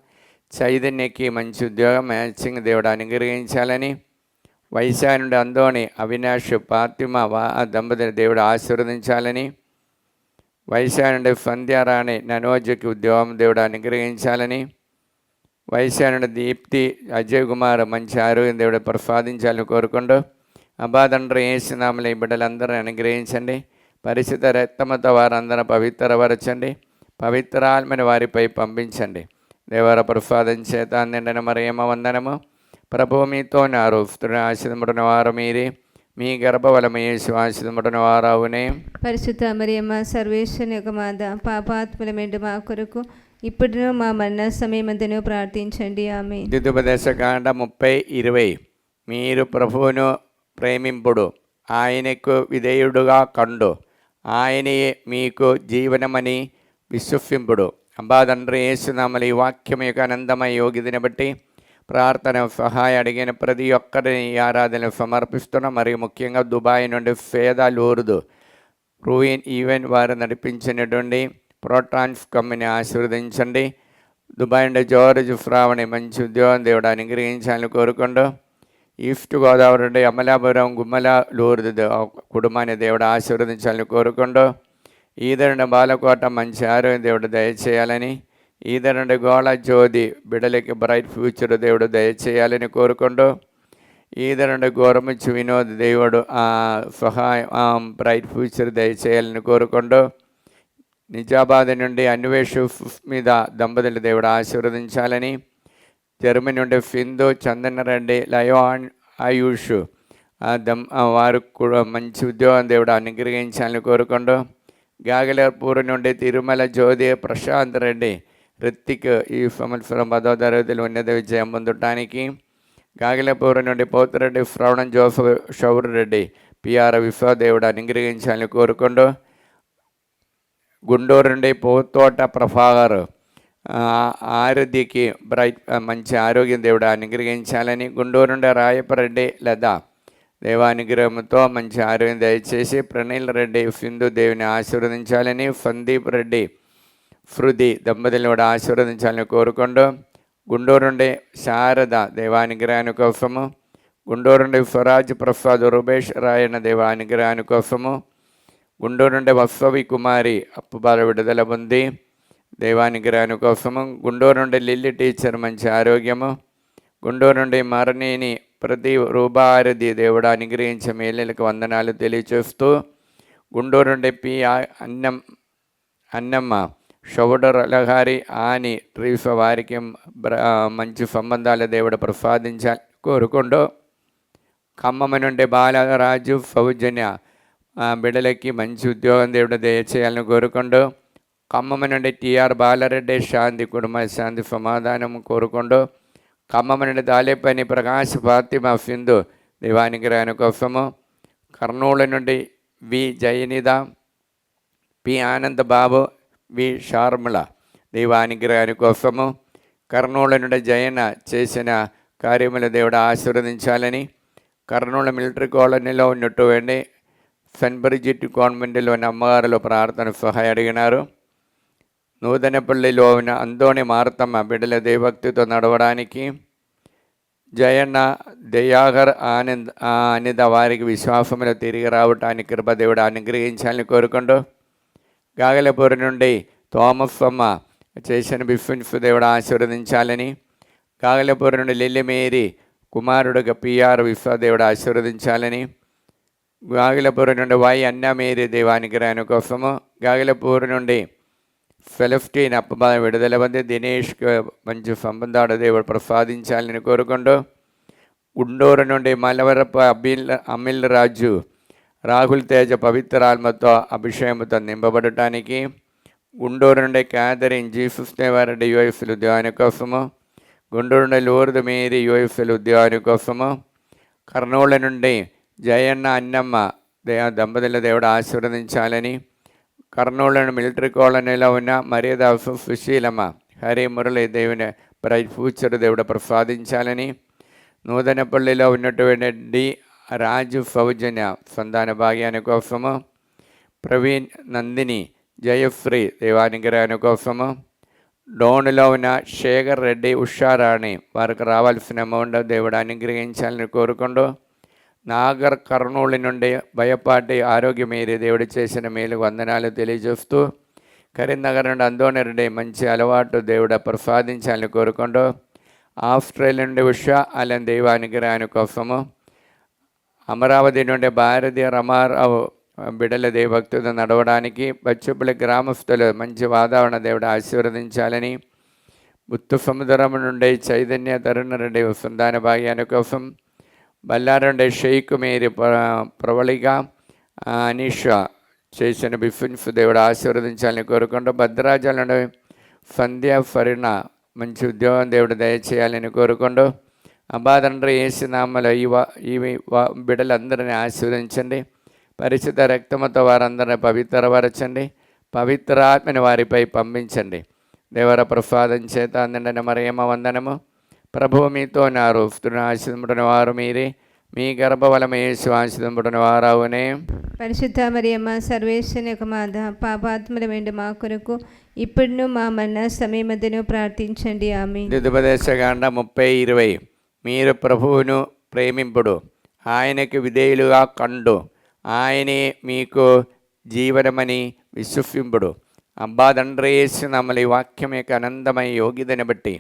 చైతన్యకి మంచి ఉద్యోగం మ్యాచింగ్ దేవుడు అనుగ్రహించాలని, వైశాఖ నుండి అందోని అవినాష్ ఫాతిమ దంపతులు దేవుడు ఆశీర్వదించాలని, వైశాఖ నుండి సంధ్యారాణి ననోజ్కి ఉద్యోగం దేవుడు అనుగ్రహించాలని, వైశాఖ నుండి దీప్తి అజయ్ కుమార్ మంచి ఆరోగ్యం దేవుడు ప్రసాదించాలని కోరుకుంటూ, అబ్బా తండ్రి యేసునామములో ఈ బిడ్డలందరూ అనుగ్రహించండి. పరిశుద్ధ రక్తముతో వారందరూ పవిత్రపరచండి. పవిత్రాత్మని వారిపై పంపించండి. దేవర ప్రసాదం చేత నిండిన మరియమ్మ వందనము. ప్రభువు మీతో ఉన్నారు. స్త్రీలను ఆశీర్వదింపబడిన వారు మీరే, మీ గర్భఫలము యేసు ఆశీర్వదింపబడిన వారవునే. పరిశుద్ధ మరియమ్మ సర్వేశ్వరుని యొక్క మాత, పాపాత్ములమైన మా కొరకు ఇప్పుడు మా మరణ సమయమంతను ప్రార్థించండి. ఆమె. ద్వితోపదేశకాండ 30:20. మీరు ప్రభువును ప్రేమింపుడు, ఆయనకు విధేయుడుగా కండు, ఆయనయే మీకు జీవనమని విశ్వసింపుడు. అబ్బా తండ్రి యేసునామములో ఈ వాక్యం యొక్క ఆనందమయ యోగ్యతని బట్టి ప్రార్థన సహాయం అడిగిన ప్రతి ఒక్కరిని ఈ ఆరాధనలు సమర్పిస్తున్నాం. మరియు ముఖ్యంగా దుబాయ్ నుండి ఫేదా లూర్దు రూయిన్ ఈవెంట్ వారు నడిపించినటువంటి ప్రోటాన్స్ కమ్మిని ఆశీర్వదించండి. దుబాయ్ నుండి జార్జ్ ఫ్రావణి మంచి ఉద్యోగం దేవుడు అనుగ్రహించాలని కోరుకుంటూ, ఈస్ట్ గోదావరి నుండి అమలాపురం గుమ్మల లూర్దు కుటుంబాన్ని దేవుడు ఆశీర్వదించాలని కోరుకుంటూ, ఈదరుండి బాలకోట మంచి ఆరోగ్యం దేవుడు దయచేయాలని, ఈదరుండి గోళ జ్యోతి బిడలకి బ్రైట్ ఫ్యూచర్ దేవుడు దయచేయాలని కోరుకుంటూ, ఈదరుండి గోరముచ్చు వినోద్ దేవుడు సహాయం బ్రైట్ ఫ్యూచర్ దయచేయాలని కోరుకుంటూ, నిజామాబాద్ నుండి అన్వేషు మీద దంపతులు దేవుడు ఆశీర్వదించాలని, జర్మనీ నుండి ఫిందు చందనరెడ్డి లయో ఆయుష్ వారు కూడా మంచి ఉద్యోగం దేవుడు అనుగ్రహించాలని కోరుకుంటూ, గాగలపూర్ నుండి తిరుమల జ్యోతి ప్రశాంత్ రెడ్డి రిత్తిక్ ఈ సంవత్సరం 10వ తరగతిలో ఉన్నత విజయం పొందటానికి, గాగలపూర్ నుండి పోతిరెడ్డి శ్రవణం జోసఫ్ షౌర్ రెడ్డి పిఆర్ విశ్వదేవుడు అనుగ్రహించాలని కోరుకుంటూ, గుంటూరు నుండి పోతోట ప్రభాకర్ ఆరోగ్యకి బ్రైట్ మంచి ఆరోగ్యం దేవుడు అనుగ్రహించాలని, గుంటూరు నుండి రాయపరెడ్డి లదా దేవానుగ్రహంతో మంచి ఆరోగ్యం దయచేసి ప్రణీల్ రెడ్డి సింధు దేవిని ఆశీర్వదించాలని, సందీప్ రెడ్డి శృతి దంపతులను కూడా ఆశీర్వదించాలని కోరుకుంటూ, గుంటూరు నుండి శారద దేవానుగ్రహాని కోసము, గుంటూరు నుండి స్వరాజ్ ప్రసాద్ రూపేష్ రాయణ దేవానుగ్రహాని కోసము, గుంటూరు నుండి వత్సవి కుమారి అప్పుబాల విడుదల పొంది దేవానుగ్రహాని కోసము, గుంటూరు నుండి లిల్లీ టీచర్ మంచి ఆరోగ్యము, గుంటూరు నుండి మరణిని ప్రతి రూపారది దేవుడు అనుగ్రహించే మేలులకు వందనాలు తెలియచేస్తూ, గుంటూరు నుండి పి అన్నమ్మ షౌడర్ లహారి ఆని ట్రీఫ వారికి మంచి సంబంధాలు దేవుడు ప్రసాదించాలి కోరుకుంటూ, ఖమ్మం నుండి బాలరాజు సౌజన్య బిడ్డలకి మంచి ఉద్యోగం దేవుడు దయచేయాలని కోరుకుంటూ, ఖమ్మం నుండి టిఆర్ బాలరెడ్డి శాంతి కుటుంబ శాంతి సమాధానం కోరుకుంటూ, ఖమ్మం నుండి దాలేపని ప్రకాశ్ ఫాతిమా సింధు దేవానుగ్రహాని కోసము, కర్నూలు నుండి వి జయనిద పి ఆనంద్ బాబు వి షార్ముల దేవానుగ్రహాని కోసము, కర్నూలు నుండి జయన చేసిన కార్యములు దేవుడు ఆశీర్వదించాలని, కర్నూలు మిలిటరీ కాలనీలో ఉన్నటువంటి సెంట్ బ్రిజిట్ కాన్వెంట్లోని అమ్మగారులో ప్రార్థన సహాయం అడిగినారు. నూతనపల్లిలో ఉన్న అందోని మార్తమ్మ బిడ్డల దేవభక్తితో నడవడానికి, జయన్న దయాగర్ అనిద వారికి విశ్వాసములో తిరిగి రావటానికి కృపదేవుడు అనుగ్రహించాలని కోరుకుంటూ, గాగలపూర్ నుండి తోమస్సమ్మ చేసిన బిఫిన్స్ దేవుడు ఆశీర్వదించాలని, గాగలపూర్ నుండి లిల్లిమేరి కుమారుడుగా పిఆర్ విశ్వదేవుడు ఆశీర్వదించాలని, గాగిలపూర్ నుండి వై అన్నమేరి దేవానుగ్రహాని కోసము, గాగిలపూర్ నుండి ఫెలస్టీన్ అప్పబాల విడుదల పొంది దినేష్కి మంచి సంబంధాలు దేవుడు ప్రసాదించాలని కోరుకుంటూ, గుంటూరు నుండి మలవరపు అమిల్ రాజు రాహుల్ తేజ పవిత్రాత్మతో అభిషేకంతో నింపబడటానికి, గుంటూరు నుండి క్యాథరిన్ జీసస్ దేవారెడ్డి యుఎఫ్ఎల్ ఉద్యోగాని కోసము, గుంటూరు నుండి లూర్దు మేరీ యుఎఫ్ఎల్ ఉద్యోగాని కోసము, కర్నూలు నుండి జయన్న అన్నమ్మ దంపతుల దేవుడు ఆశీర్వదించాలని, కర్నూలు మిలిటరీ కాలనీలో ఉన్న మర్యాద సుశీలమ్మ హరి మురళి దేవుని బ్రైట్ ఫ్యూచర్ దేవుడు ప్రసాదించాలని, నూతనపల్లిలో ఉన్నటువంటి డి రాజు సౌజన్య సంతాన భాగ్యాని కోసము, ప్రవీణ్ నందిని జయశ్రీ దేవానుగ్రహాని కోసము, డోనులో ఉన్న శేఖర్ రెడ్డి ఉషారాణి వారికి రావాల్సిన అమౌంట్ దేవుడు అనుగ్రహించాలని కోరుకుంటూ, నాగర్ కర్నూలు నుండి భయపాటి ఆరోగ్యమేరి దేవుడు చేసిన మేలు వందనాలు తెలియజేస్తూ, కరీంనగర్ నుండి అందోని రెడ్డి మంచి అలవాటు దేవుడు ప్రసాదించాలని కోరుకుంటూ, ఆస్ట్రేలియా నుండి ఉషా అలన్ దైవానుగ్రహాని కోసము, అమరావతి నుండి భారతీయ రమారావు బిడల దేవభక్తులు నడవడానికి, బచ్చుపల్లి గ్రామస్తులు మంచి వాతావరణ దేవుడు ఆశీర్వదించాలని, ముత్తు సముద్రం నుండి చైతన్య తరుణ రెడ్డి సంతాన భాగ్యాని కోసం, బల్లారి నుండి షేక్ మేరీ ప్రవళిక అనీష చేసిన బిఫిన్స్ దేవుడు ఆశీర్వదించాలని కోరుకుంటూ, భద్రాచలం నుండి సంధ్య ఫరిణ మంచి ఉద్యోగం దేవుడు దయచేయాలని కోరుకుంటూ, అబ్బా తండ్రి యేసునామములో ఈ బిడ్డలందరినీ ఆశీర్వదించండి. పరిశుద్ధ రక్తముతో వారందరినీ పవిత్రపరచండి. పవిత్రాత్మని వారిపై పంపించండి. దేవర ప్రసాదం చేత నిండిన మరియమ్మ వందనము. ప్రభువు మీతో ఉన్నారు. ఆశీర్వదింపబడిన వారు మీరే, మీ గర్భఫలము యేసు ఆశీర్వదింపబడిన వారవునే. పరిశుద్ధ మరియమ్మ సర్వేశ్వరుని యొక్క మాత, పాపాత్ముల వెండి మా కొరకు ఇప్పుడును మా మరణ సమయమధ్యను ప్రార్థించండి. ఆమేన్. ద్వితోపదేశకాండ 30:20. మీరు ప్రభువును ప్రేమింపుడు, ఆయనకు విధేయులుగా కండు, ఆయనే మీకు జీవనమని విశ్వసింపుడు. అబ్బా తండ్రి యేసునామములో ఈ వాక్యం యొక్క అనంతమైన యోగ్యతను బట్టి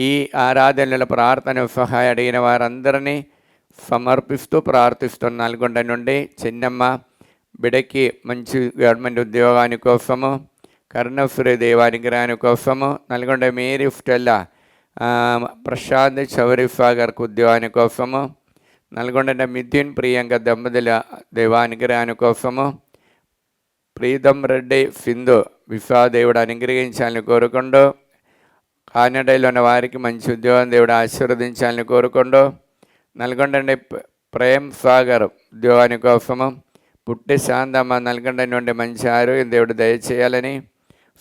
ఈ ఆరాధనల ప్రార్థన సహాయ అడిగిన వారందరినీ సమర్పిస్తూ ప్రార్థిస్తున్న నల్గొండ నుండి చిన్నమ్మ బిడకి మంచి గవర్నమెంట్ ఉద్యోగాని కోసము, కరుణశ్రీ దేవానుగ్రహాని కోసము, నల్గొండ మేరీ స్టెల్లా ప్రశాంత్ చౌరిఫా గారికి ఉద్యోగాని కోసము, నల్గొండ మిథున్ ప్రియాంక దంపతుల దేవానుగ్రహాని కోసము, ప్రీతం రెడ్డి సింధు విశ్వా దేవుడు అనుగ్రహించాలని కోరుకుంటూ, కానడలో ఉన్న వారికి మంచి ఉద్యోగం దేవుడు ఆశీర్వదించాలని కోరుకుంటూ, నల్గొండ ప్రేమ్ సాగర్ ఉద్యోగాని కోసము, పుట్టి శాంతమ్మ నల్గొండ నుండి మంచి ఆరోగ్యం దేవుడు దయచేయాలని,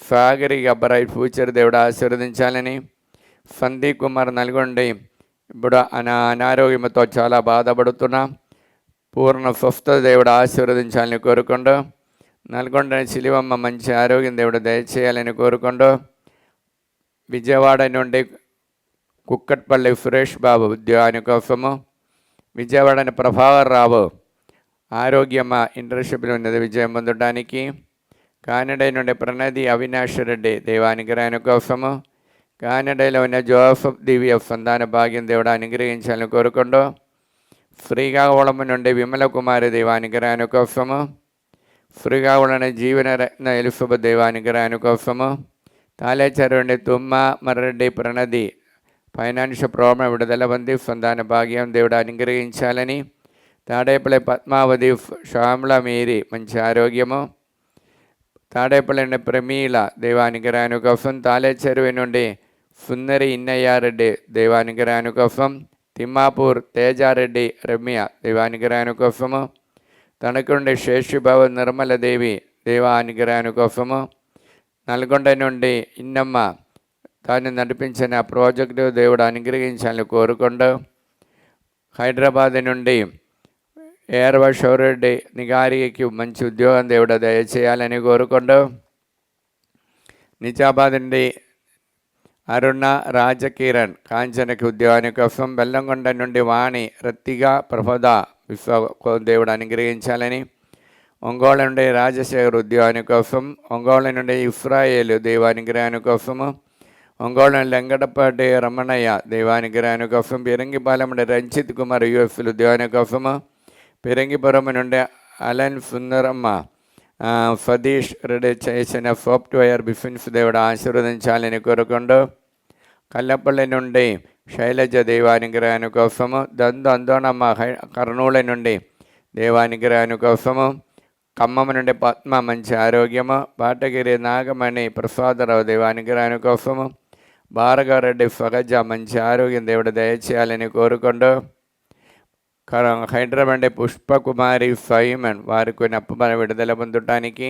సాగరి అబ్బరాయి ఫ్యూచర్ దేవుడు ఆశీర్వదించాలని, సందీప్ కుమార్ నల్గొండ ఇప్పుడు అనారోగ్యంతో చాలా బాధపడుతున్నా పూర్ణ స్వస్థత దేవుడు ఆశీర్వదించాలని కోరుకుంటూ, నల్గొండ సిలివమ్మ మంచి ఆరోగ్యం దేవుడు దయచేయాలని కోరుకుంటూ, విజయవాడ నుండి కుక్కట్పల్లి సురేష్ బాబు ఉద్యోగాని కోసము, విజయవాడని ప్రభావర్ రావు ఆరోగ్యమ ఇంటర్న్షిప్లో ఉన్నది విజయం పొందడానికి, కానడా నుండి ప్రణది అవినాష్ రెడ్డి దేవానుగ్రహాని కోసము, కానడాలో ఉన్న జోసఫ్ దివ్య సంతాన భాగ్యం దేవుడు అనుగ్రహించాలని కోరుకుంటూ, శ్రీకాకుళం నుండి విమల కుమారి దేవానుగ్రహాని కోసము, శ్రీకాకుళం జీవన రత్న ఎలిసబెత్ దేవానుగ్రహాని కోసము, తాలేచరు నుండి తుమ్మ మర్రెడ్డి ప్రణది ఫైనాన్షియల్ ప్రాబ్లం విడుదల పొంది సంతాన భాగ్యం దేవుడు అనుగ్రహించాలని, తాడేపల్లి పద్మావతి శ్యామల మేరీ మంచి ఆరోగ్యము, తాడేపల్లి నుండి ప్రమీల దేవానుగ్రహాని కోసం, తాలేచెరువు నుండి సుందరి ఇన్నయ్యారెడ్డి దేవానుగ్రహాని కోసం, తిమ్మాపూర్ తేజారెడ్డి రమ్య దేవానుగ్రహాని కోసము, తణుకుండి శేషుబాబు నిర్మలదేవి దేవానుగ్రహాని కోసము, నల్గొండ నుండి ఇన్నమ్మ తాను నడిపించిన ప్రాజెక్టు దేవుడు అనుగ్రహించాలని కోరుకుంటూ, హైదరాబాద్ నుండి ఏర్వ శౌరెడ్డి నిగారికి మంచి ఉద్యోగం దేవుడు దయచేయాలని కోరుకుంటూ, నిజామాబాద్ నుండి అరుణ రాజకిరణ్ కాంచనకి ఉద్యోగాని కోసం, బెల్లంకొండ నుండి వాణి రత్తిగా ప్రబోధ విశ్వ దేవుడు అనుగ్రహించాలని, ఒంగోలు నుండి రాజశేఖర్ ఉద్యోగాని కోసం, ఒంగోలు నుండి ఇస్రాయేల్ దేవానుగ్రహాని కోసము, ఒంగోలు నుండి వెంకటపాటి రమణయ్య దేవానుగ్రహాని కోసం, పిరంగిపాలెం నుండి రంజిత్ కుమార్ యుఎఫ్ఎల్ ఉద్యోగాని కోసము, పిరంగిపురం నుండి అలన్ సుందరమ్మ సతీష్ రెడ్డి చేసిన సాఫ్ట్వేర్ బిఫిన్స్ దేవుడు ఆశీర్వదించాలని కోరుకుంటూ, కల్లపల్లి నుండి శైలజ దేవానుగ్రహాని కోసము, దందు అందోనమ్మ కర్నూలు నుండి దేవానుగ్రహాని కోసము, ఖమ్మం నుండి పద్మ మంచి ఆరోగ్యము, బాటగిరి నాగమణి ప్రసాదరావు దేవానుగ్రహాని కోసము, భార్గవరెడ్డి సహజ మంచి ఆరోగ్యం దేవుడు దయచేయాలని కోరుకుంటూ, హైదరాబాద్ పుష్పకుమారి సైమన్ వారికి నప్పమన విడుదల పొందటానికి,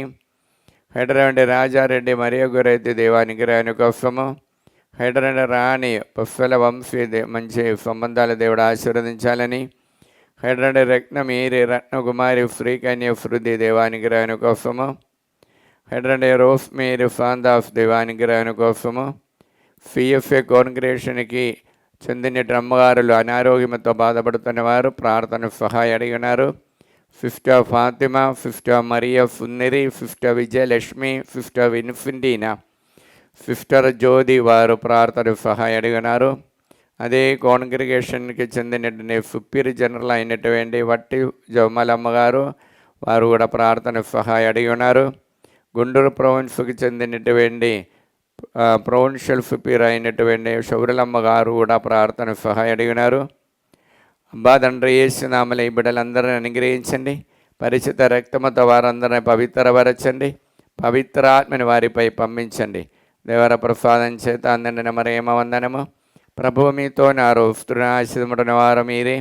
హైదరాబాద్ రాజారెడ్డి మరియు గురైతే దేవానుగ్రహాని కోసము, హైదరాబాద్ రాణి పుష్పల వంశీ మంచి సంబంధాల దేవుడు ఆశీర్వదించాలని, హైదరాబాద్ రత్నమీరి రత్నకుమారి శ్రీకన్య శృతి దేవానుగ్రహాని కోసము, హైదరాబాద్ రోస్ మేరీ ఫాందాస్ దేవానుగ్రహాని కోసము, సిఎఫ్ఏ కాంగ్రెగేషన్కి చెందిన అమ్మగారులు అనారోగ్యంతో బాధపడుతున్న వారు ప్రార్థన సహాయం అడిగినారు. సిస్టర్ ఫాతిమా, సిస్టర్ మరియా సుందరి, సిస్టర్ విజయలక్ష్మి, సిస్టర్ ఇన్ఫింటీనా, సిస్టర్ జ్యోతి వారు ప్రార్థన సహాయం అడిగినారు. అదే కాంగ్రిగేషన్కి చెందినటువంటి సుపీరియర్ జనరల్ అయినటువంటి వట్టి జమలమ్మ గారు వారు కూడా ప్రార్థన సహాయం అడిగి ఉన్నారు. గుంటూరు ప్రొవిన్స్కి చెందినటువంటి ప్రొవిన్షియల్ సుపీరియర్ అయినటువంటి శౌరలమ్మ గారు కూడా ప్రార్థన సహాయం అడిగినారు. అబ్బా తండ్రి యేసునామములో ఈ బిడ్డలందరిని అనుగ్రహించండి. పరిశుద్ధ రక్తముతో వారందరిని పవిత్రపరచండి. పవిత్రాత్మని వారిపై పంపించండి. దేవర ప్రసాదం చేత అందండిన మరేమ వందనము. ప్రభువు మీతో నారు ఆశీర్వదింపబడిన వారు మీరే,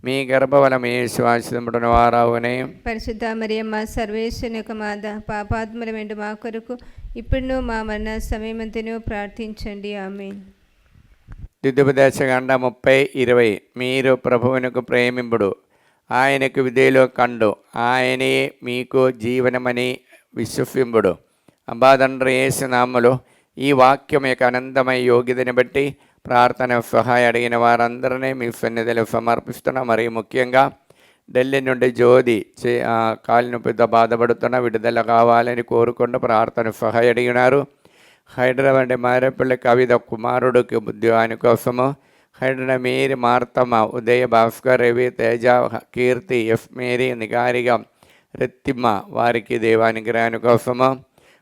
మీ గర్భఫలం యేసు ఆశీర్వదింపబడిన వారవునే. పరిశుద్ధ మరియమ్మ సర్వేశ్వరుని యొక్క మాత, పాపాత్ములమైన మా కొరకు ఇప్పుడు మా మరణ సమయమంతను ప్రార్థించండి. ఆమేన్. ద్వితీయోపదేశకాండ 30:20. మీరు ప్రభువునకు ప్రేమింపుడు, ఆయనకు విధేయులు కండు, ఆయనే మీకు జీవనమని విశ్వసింపుడు. అబ్బా తండ్రి యేసు నామములో ఈ వాక్యం యొక్క అనంతమైన యోగ్యతని బట్టి ప్రార్థన సహాయం అడిగిన వారందరినీ మీ సన్నిధిలో సమర్పిస్తున్నా. మరియు ముఖ్యంగా ఢిల్లీ నుండి జ్యోతి కాలు నొప్పితో బాధపడుతున్న విడుదల కావాలని కోరుకుంటూ ప్రార్థన సహాయం అడిగినారు. హైదరాబాద్ మారేపల్లి కవిత కుమారుడికి ఉద్యోగాని కోసము, హైదరాబాద్ మేరీ మార్తమ్మ, ఉదయ భాస్కర్, రవి, తేజ, కీర్తి, ఎఫ్ మేరీ, నిగారిగా, రెత్తిమ్మ వారికి దేవానుగ్రహాని కోసము,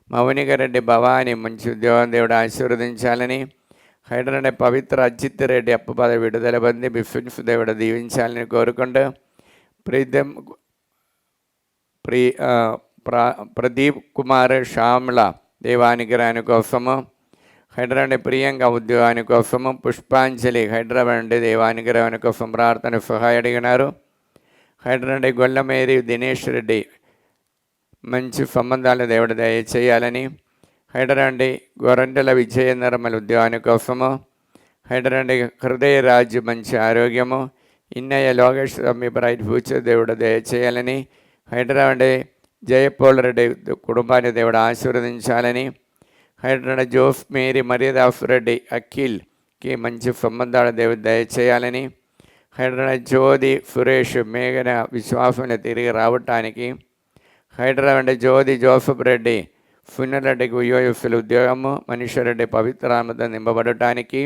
మౌనికరెడ్డి, భవాని మంచి ఉద్యోగం దేవుడు ఆశీర్వదించాలని, హైదరాబాద్ పవిత్ర అజిత్ రెడ్డి అప్పపద విడుదల పొంది బిఫిన్స్ దేవుడు దీవించాలని కోరుకుంటూ ప్రదీప్ కుమార్ శ్యామల దేవానుగ్రహాని కోసము, హైదరాబాద్ ప్రియాంక ఉద్యోగాని కోసము, పుష్పాంజలి హైదరాబాద్ దేవానుగ్రహాని కోసం ప్రార్థన సహాయం అడిగినారు. హైదరాబాద్ గొల్లమేరి దినేష్ రెడ్డి మంచి సంబంధాలు దేవుడు దయచేయాలని, హైదరాబాద్ గొరంటల విజయ నిర్మల ఉద్యోగాని కోసము, హైదరాబాద్ హృదయరాజు మంచి ఆరోగ్యము, ఇన్నయ్య లోకేష్ మీ బ్రైట్ ఫ్యూచర్ దేవుడు దయచేయాలని, హైదరాబాద్ జయపోల్ రెడ్డి కుటుంబాన్ని దేవుడు ఆశీర్వదించాలని, హైదరాబాద్ జోఫ్ మేరీ మర్యాదాస్ రెడ్డి అఖిల్కి మంచి సంబంధాలు దేవుడు దయచేయాలని, హైదరాబాద్ జ్యోతి సురేష్ మేఘన విశ్వాసంలో తిరిగి రావటానికి, హైదరాబాద్ జ్యోతి జోసఫ్ రెడ్డి సున్నరెడ్డికి యుఎస్లో ఉద్యోగము, మనుష్యరెడ్డి పవిత్రామతో నింపబడటానికి,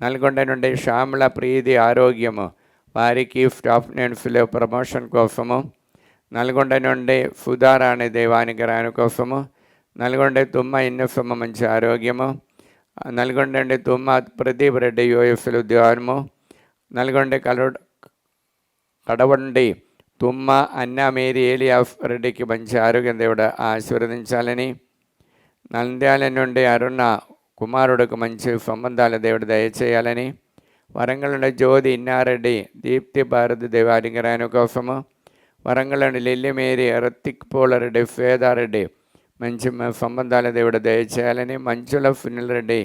నల్గొండ నుండి శ్యామల ప్రీతి ఆరోగ్యము వారికి స్టాఫ్ నేమ్స్లో ప్రమోషన్ కోసము, నల్గొండ నుండి సుధారాణి దేవానుగ్రహాని కోసము, నల్గొండ తుమ్మ ఇన్నసమ్మ మంచి ఆరోగ్యము, నల్గొండ నుండి తుమ్మ ప్రదీప్ రెడ్డి యుఎస్లో ఉద్యోగము, నల్గొండ కడవండి తుమ్మ అన్న మేరీ ఏలియాఫ్ రెడ్డికి మంచి ఆరోగ్యం దేవుడు ఆశీర్వదించాలని, నంద్యాల నుండి అరుణ కుమారుడికి మంచి సంబంధాలు దేవుడు దయచేయాలని, వరంగల్ నుండి జ్యోతి ఇన్నారెడ్డి దీప్తి భారతి దేవానుగ్రహాని కోసము, వరంగల్ నుండి లిల్లీ మేరీ రతిక్ పోలరెడ్డి ఫేదారెడ్డి మంచి సంబంధాల దేవుడు దయచేయాలని, మంచుల సునీల్ రెడ్డి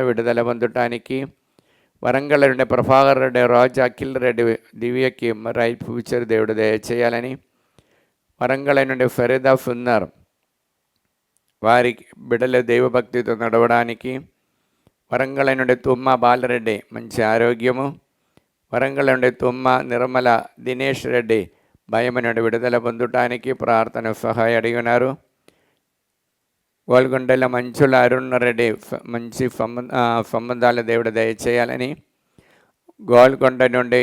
విడుదల పొందటానికి, వరంగల్ నుండి ప్రభాకర్ రెడ్డి రాజు అఖిల్ రెడ్డి దివ్యకి రైట్ ఫ్యూచర్ దేవుడు దయచేయాలని, వరంగల్ నుండి ఫరీదా సుందర్ వారికి బిడ్డల దైవభక్తితో నడవడానికి, వరంగల్ నుండి తుమ్మ బాలరెడ్డి మంచి ఆరోగ్యము, వరంగల్ నుండి తుమ్మ నిర్మల దినేష్ రెడ్డి భయం నుండి విడుదల పొందటానికి ప్రార్థన సహాయం అడిగినారు. గోల్కొండల మంచుల అరుణ్ రెడ్డి మంచి సంబంధాల దేవుడు దయచేయాలని, గోల్కొండ నుండి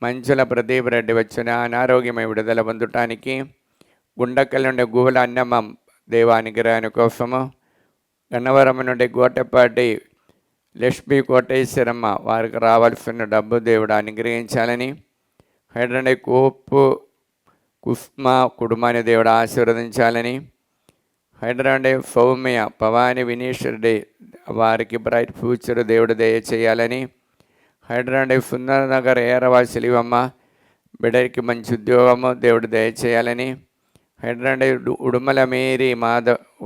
మంచుల ప్రదీప్ రెడ్డి వచ్చిన అనారోగ్యమై విడుదల పొందటానికి, గుండకల్ నుండి గుహల అన్నమ్మ దేవానుగ్రహాని కోసము, గన్నవరం నుండి గోటపాటి లక్ష్మీ కోటేశ్వరమ్మ వారికి రావాల్సిన డబ్బు దేవుడు అనుగ్రహించాలని, హైదరాబాద్ కోపు కుస్మా కుటుంబాన్ని దేవుడు ఆశీర్వదించాలని, హైదరాబాద్ సౌమ్య భవాని వినీష్ రెడ్డి వారికి బ్రైట్ ఫ్యూచర్ దేవుడు దయచేయాలని, హైదరాబాద్ సుందరనగర్ ఏరవా శిలివమ్మ బిడ్డకి మంచి ఉద్యోగము దేవుడు దయచేయాలని, హైదరాబాద్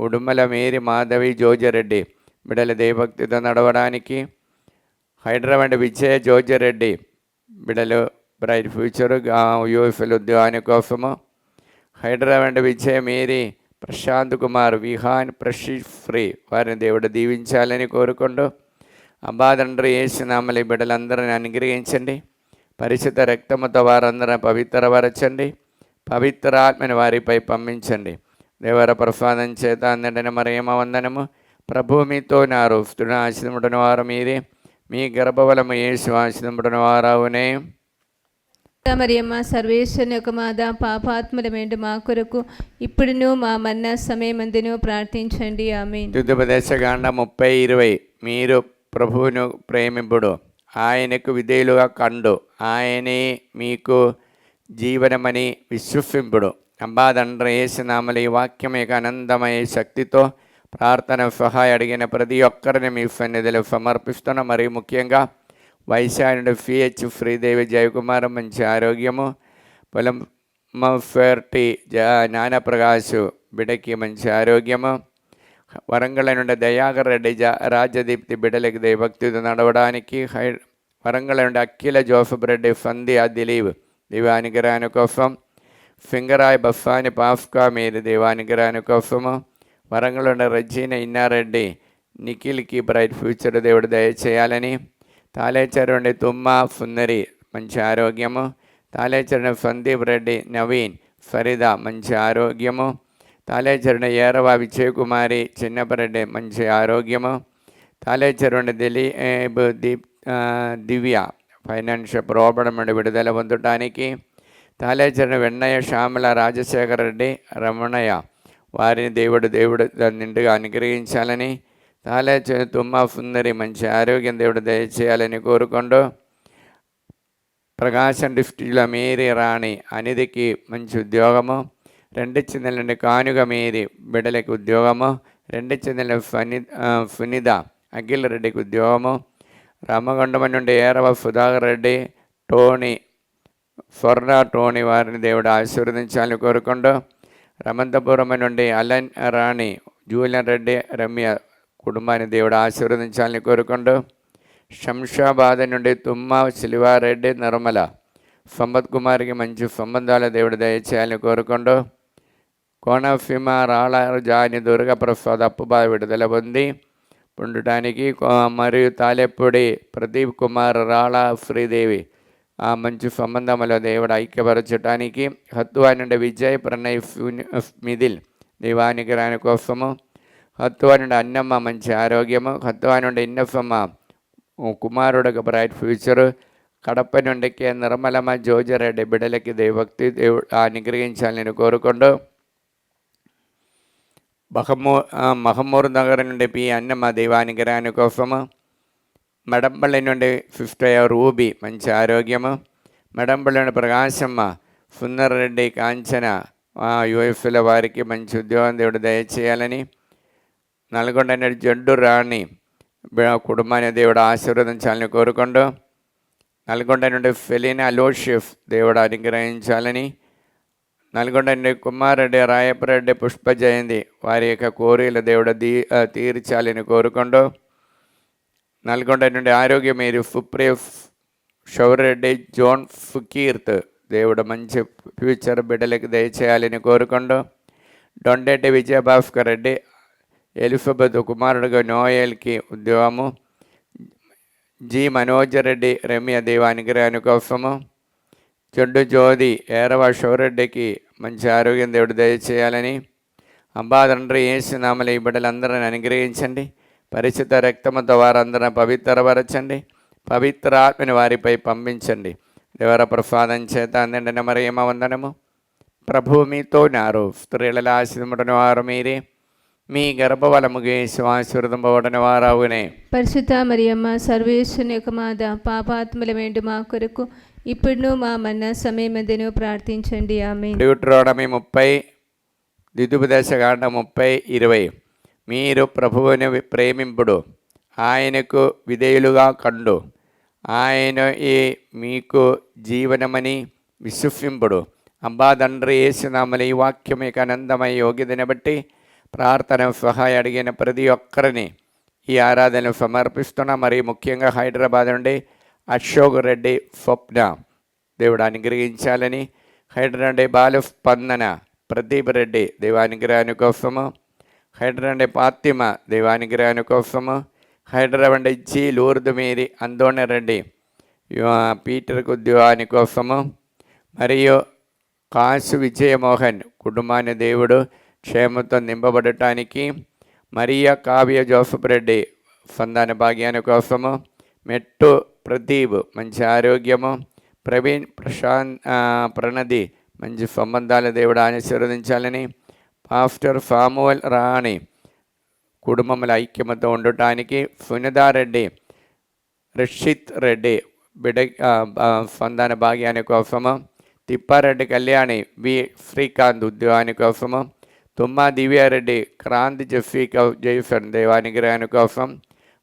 ఉడుమల మేరీ మాధవి జోజరెడ్డి బిడ్డల దేవభక్తితో నడవడానికి, హైదరాబాద్ విజయ జోజరెడ్డి బిడ్డలు బ్రైట్ ఫ్యూచర్ యూఎఫ్ఎల్ ఉద్యోగాని కోసము, హైదరాబాద్ విజయ మేరీ ప్రశాంత్ కుమార్ విహాన్ ప్రశిఫ్రీ వారిని దేవుడు దీవించాలని కోరుకుంటూ, అబ్బా తండ్రి యేసు నామములో బిడ్డలందరిని అనుగ్రహించండి. పరిశుద్ధ రక్తముతో వారందరిని పవిత్రపరచండి. పవిత్ర ఆత్మని వారిపై పంపించండి. దేవర ప్రసాదం చేత అందడిన మరియమ్మ వందనము. ప్రభువు మీతో నారు ఆశీర్వదింపబడిన వారు మీరే, మీ గర్భఫలము యేసు ఆశీర్వదింపబడిన వారవునే. మరియమ్మ సర్వేశ్వరుని యొక్క మాత, పాపాత్ములమైన మా కొరకు ఇప్పుడును మా మరణ సమయమందును ప్రార్థించండి. ఆమేన్. ద్వితీయోపదేశకాండ 30:20. మీరు ప్రభువును ప్రేమింపుడు, ఆయనకు విధేయులుగా కండు ఆయనే మీకు జీవనమని విశ్వసింపుడు. అబ్బా తండ్రి యేసునామములో ఈ వాక్యం యొక్క అనంతమయ శక్తితో ప్రార్థన సహాయ అడిగిన ప్రతి ఒక్కరిని మీ సన్నిధిలో సమర్పిస్తున్న. మరి ముఖ్యంగా వైశాఖ పిహెచ్ శ్రీదేవి జయకుమార్ మంచి ఆరోగ్యము, పొలంఫర్టి జ్ఞానప్రకాశ్ బిడకి మంచి ఆరోగ్యము, వరంగల్ నుండి దయాకర్ రెడ్డి రాజదీప్తి బిడ్డలకి దైవభక్తితో నడవడానికి, వరంగల్ నుండి అఖిల జోసఫ్ రెడ్డి సంధ్య దిలీప్ దేవానుగ్రహాన్ని కోసం, సింగరాయ్ బస్సాని పాస్కా మీరు దేవానుగ్రహాన్ని కోసము, వరంగల్ నుండి రజీన ఇన్నారెడ్డి నిఖిల్కి బ్రైట్ ఫ్యూచర్ దేవుడు దయచేయాలని, తాలేచరుండి తుమ్మ సుందరి మంచి ఆరోగ్యము, తాలేచరుని సందీప్ రెడ్డి నవీన్ ఫరీదా మంచి ఆరోగ్యము, తాలేచరుని ఏరవ విజయకుమారి చిన్నపరెడ్డి మంచి ఆరోగ్యము, తాలేచరుని దిలీప్ దివ్య ఫైనాన్షియల్ ప్రాబ్లం నుండి విడుదల పొందడానికి, తాలేచరుని వెన్నయ్య శ్యామల రాజశేఖర రెడ్డి రమణయ్య వారిని దేవుడు నిండుగా అనుగ్రహించాలని, తాలేచరుని తుమ్మ సుందరి మంచి ఆరోగ్యం దేవుడు దయచేయాలని కోరుకుంటూ, ప్రకాశం డిస్ట్రిక్ట్లో మేరీ రాణి అనిధికి మంచి ఉద్యోగము, 2 చింతల నుండి కానుగ మేరీ బిడ్డలకి ఉద్యోగము, 2 చింతల సునిత అఖిల్ రెడ్డికి ఉద్యోగము, రామగుండం నుండి ఏరవ సుధాకర్ రెడ్డి టోనీ వారిని దేవుడు ఆశీర్వదించాలని కోరుకుంటూ, రమంతపురం నుండి అలన్ రాణి జూలియన్ రెడ్డి రమ్య కుటుంబాన్ని దేవుడు ఆశీర్వదించాలని కోరుకుంటూ, శంషాబాద్ నుండి తుమ్మ శిల్వారెడ్డి నిర్మల సంపత్ కుమార్కి మంచి సంబంధాల దేవుడు దయచేయాలని కోరుకుంటూ, కోనసీమ రాళజాని దుర్గప్రసాద్ అప్పుబా విడుదల పొంది ఉండటానికి, మరియు తాలెప్పూడి ప్రదీప్ కుమార్ రాళ శ్రీదేవి ఆ మంచి సంబంధంలో దేవుడు ఐక్యపరచడానికి, హత్తువా నుండి విజయ్ ప్రణయ్ మిదిల్ దేవానుగ్రహాని కోసము, హత్తువా నుండి అన్నమ్మ మంచి ఆరోగ్యము, హత్తువా నుండి ఇన్నఫమ్మ కుమారుడికి బ్రైట్ ఫ్యూచరు, కడప నుండి కే నిర్మలమ్మ జోజరెడ్డి బిడ్డలకి దైవభక్తి దేవుడు అనుగ్రహించాలని కోరుకుంటూ, మహమూర్ నగర్ నుండి పి అన్నమ్మ దైవానుగ్రహాని కోసము, మెడంపల్లి నుండి 50 రూబీ మంచి ఆరోగ్యము, మెడంపల్లి నుండి ప్రకాశమ్మ సుందర్ రెడ్డి కాంచన యుఎఫ్ల వారికి మంచి ఉద్యోగం దేవుడు దయచేయాలని, నల్గొండ నుండి జడ్డు రాణి కుటుంబాన్ని దేవుడు ఆశీర్వదించాలని కోరుకుంటూ, నల్గొండ నుండి ఫెలీనా లోషిఫ్ దేవుడు అనుగ్రహించాలని, నల్గొండ నుండి కుమారెడ్డి రాయపరెడ్డి పుష్ప జయంతి వారి యొక్క కోరికలు దేవుడు తీర్చాలని కోరుకుంటూ, నల్గొండ నుండి ఆరోగ్య మీరు సుప్రియ షౌరెడ్డి జోన్ ఫకీర్త్ దేవుడు మంచి ఫ్యూచర్ బిడ్డలకి దయచేయాలని కోరుకుంటూ, దొండెడ్డి విజయభాస్కర్ రెడ్డి ఎలిజబెత్ కుమారుడుగా నోయల్కి ఉద్యోగము, జి మనోజ్ రెడ్డి రమ్య దేవానుగ్రహాని కోసము, చెడ్డు జ్యోతి ఏరవ షౌరెడ్డికి మంచి ఆరోగ్యం దేవుడు దయచేయాలని, అబ్బా తండ్రి యేసునామములో ఈ బిడ్డలందరిని అనుగ్రహించండి, పరిశుద్ధ రక్తముతో వారందరిని పవిత్రపరచండి, పవిత్ర ఆత్మని వారిపై పంపించండి. దేవర ప్రసాదం చేత అందండి మరియమ్మ వందనము, ప్రభువు మీతో నారు, స్త్రీలలో ఆశీర్వదింపబడిన వారు మీరే, మీ గర్భఫలముగా యేసు ఆశీర్వదింపబడిన వారవునే. పరిశుద్ధ మరియమ్మ సర్వేశ్వరుని యొక్క మాత, పాపాత్ముల వేండు మా కొరకు ఇప్పుడును మా మరణ సమయమందును ప్రార్థించండి. ఆమేన్. డ్యూటెరోనమీ 30 ద్వితీయోపదేశకాండ 30:20 మీరు ప్రభువుని ప్రేమింపుడు, ఆయనకు విధేయులుగా కండు, ఆయన మీకు జీవనమని విశ్వసింపుడు. అబ్బా తండ్రి యేసునామములో ఈ వాక్యం యొక్క అనంతమయ యోగ్యతను బట్టి ప్రార్థన సహాయ అడిగిన ప్రతి ఒక్కరిని ఈ ఆరాధనలు సమర్పిస్తున్నా. మరి ముఖ్యంగా హైదరాబాద్ నుండి అశోక్ రెడ్డి స్వప్న దేవుడు అనుగ్రహించాలని, హైదరాబాద్ నుండి బాలస్పందన ప్రదీప్ రెడ్డి దేవానుగ్రహాని కోసము, హైదరాబాద్ నుండి ఫాతిమ దేవానుగ్రహాని కోసము, హైదరాబాద్ నుండి జి లూర్దు మేరీ అందోణ రెడ్డి పీటర్కు ఉద్యోగాని కోసము, మరియు కాసు విజయమోహన్ కుటుంబాన్ని దేవుడు క్షేమంతో నింపబడటానికి, మరియా కావ్య జోసఫ్ రెడ్డి సంతాన భాగ్యాన్ని కోసము, మెట్టు ప్రదీప్ మంచి ఆరోగ్యము, ప్రవీణ్ ప్రణది మంచి సంబంధాల దేవుడు ఆశీర్వదించాలని, పాస్టర్ సామువల్ రాణి కుటుంబముల ఐక్యమతో ఉండటానికి, సునితారెడ్డి రషిత్ రెడ్డి బిడ సంతాన భాగ్యాని కోసము, తిప్పారెడ్డి కళ్యాణి వి శ్రీకాంత్ ఉద్యోగాని కోసము, తుమ్మా దివ్యారెడ్డి క్రాంతి జఫీకా జైఫన్ దేవానుగ్రహాని కోసం,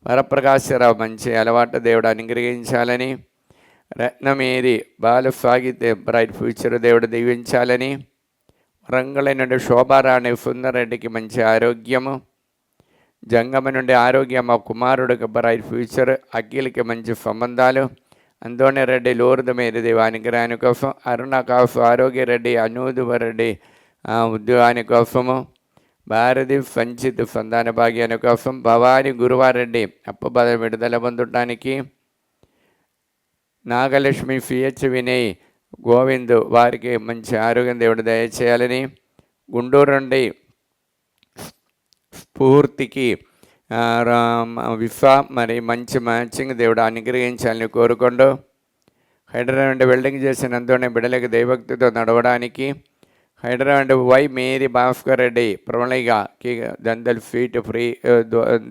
వరప్రకాశరావు మంచి అలవాటు దేవుడు అనుగ్రహించాలని, రత్నమేరి బాల సాగితే బ్రైట్ ఫ్యూచర్ దేవుడు దీవించాలని, వరంగల్ నుండి శోభారాణి సుందరెడ్డికి మంచి ఆరోగ్యము, జంగమ నుండి ఆరోగ్యం, మా కుమారుడికి బ్రైట్ ఫ్యూచర్, అఖిల్కి మంచి సంబంధాలు, అంతోని రెడ్డి లూర్దు మేరీ దేవానుగ్రహాని కోసం, అరుణ కాసు ఆరోగ్యరెడ్డి అనూదువరెడ్డి ఉద్యోగాని కోసము, భారతి సంచిత్ సంతాన భాగ్యాని కోసం, భవాని గురువారెడ్డి అప్పబాధ విడుదల పొందటానికి, నాగలక్ష్మి సిహెచ్ వినయ్ గోవింద్ వారికి మంచి ఆరోగ్యం దేవుడు దయచేయాలని, గుంటూరు నుండి స్ఫూర్తికి విశ్వ మరి మంచి మ్యాచింగ్ దేవుడు అనుగ్రహించాలని కోరుకుంటూ, హైదరాబాద్ నుండి వెల్డింగ్ చేసినందునే బిడ్డలకు దైవభక్తితో నడవడానికి, హైదరాబాద్ నుండి వై మేరీ భాస్కర్ రెడ్డి ప్రమళిగాకి దందల్ ఫీట్ ఫ్రీ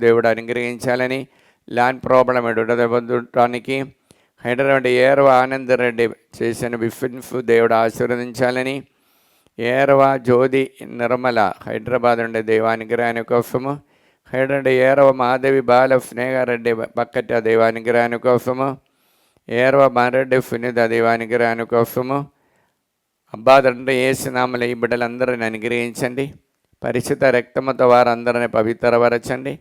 దేవుడు అనుగ్రహించాలని, ల్యాండ్ ప్రాబ్లం పొందడానికి, హైదరాబాద్ ఏరవ ఆనంద్ రెడ్డి చేసిన బిఫిన్స్ దేవుడు ఆశీర్వదించాలని, ఏరవ జ్యోతి నిర్మల హైదరాబాద్ నుండి దేవానుగ్రహాని కోసము, హైదరాబాద్ ఏరవ మాధవి బాల స్నేహారెడ్డి పక్కట దేవానుగ్రహాని కోసము, ఏరవ మారెడ్డి సునీత దేవానుగ్రహాని కోసము, అబ్బా తండ్రి యేసునామములో ఈ బిడ్డలందరిని అనుగ్రహించండి, పరిశుద్ధ రక్తముతో వారందరిని పవిత్రపరచండి,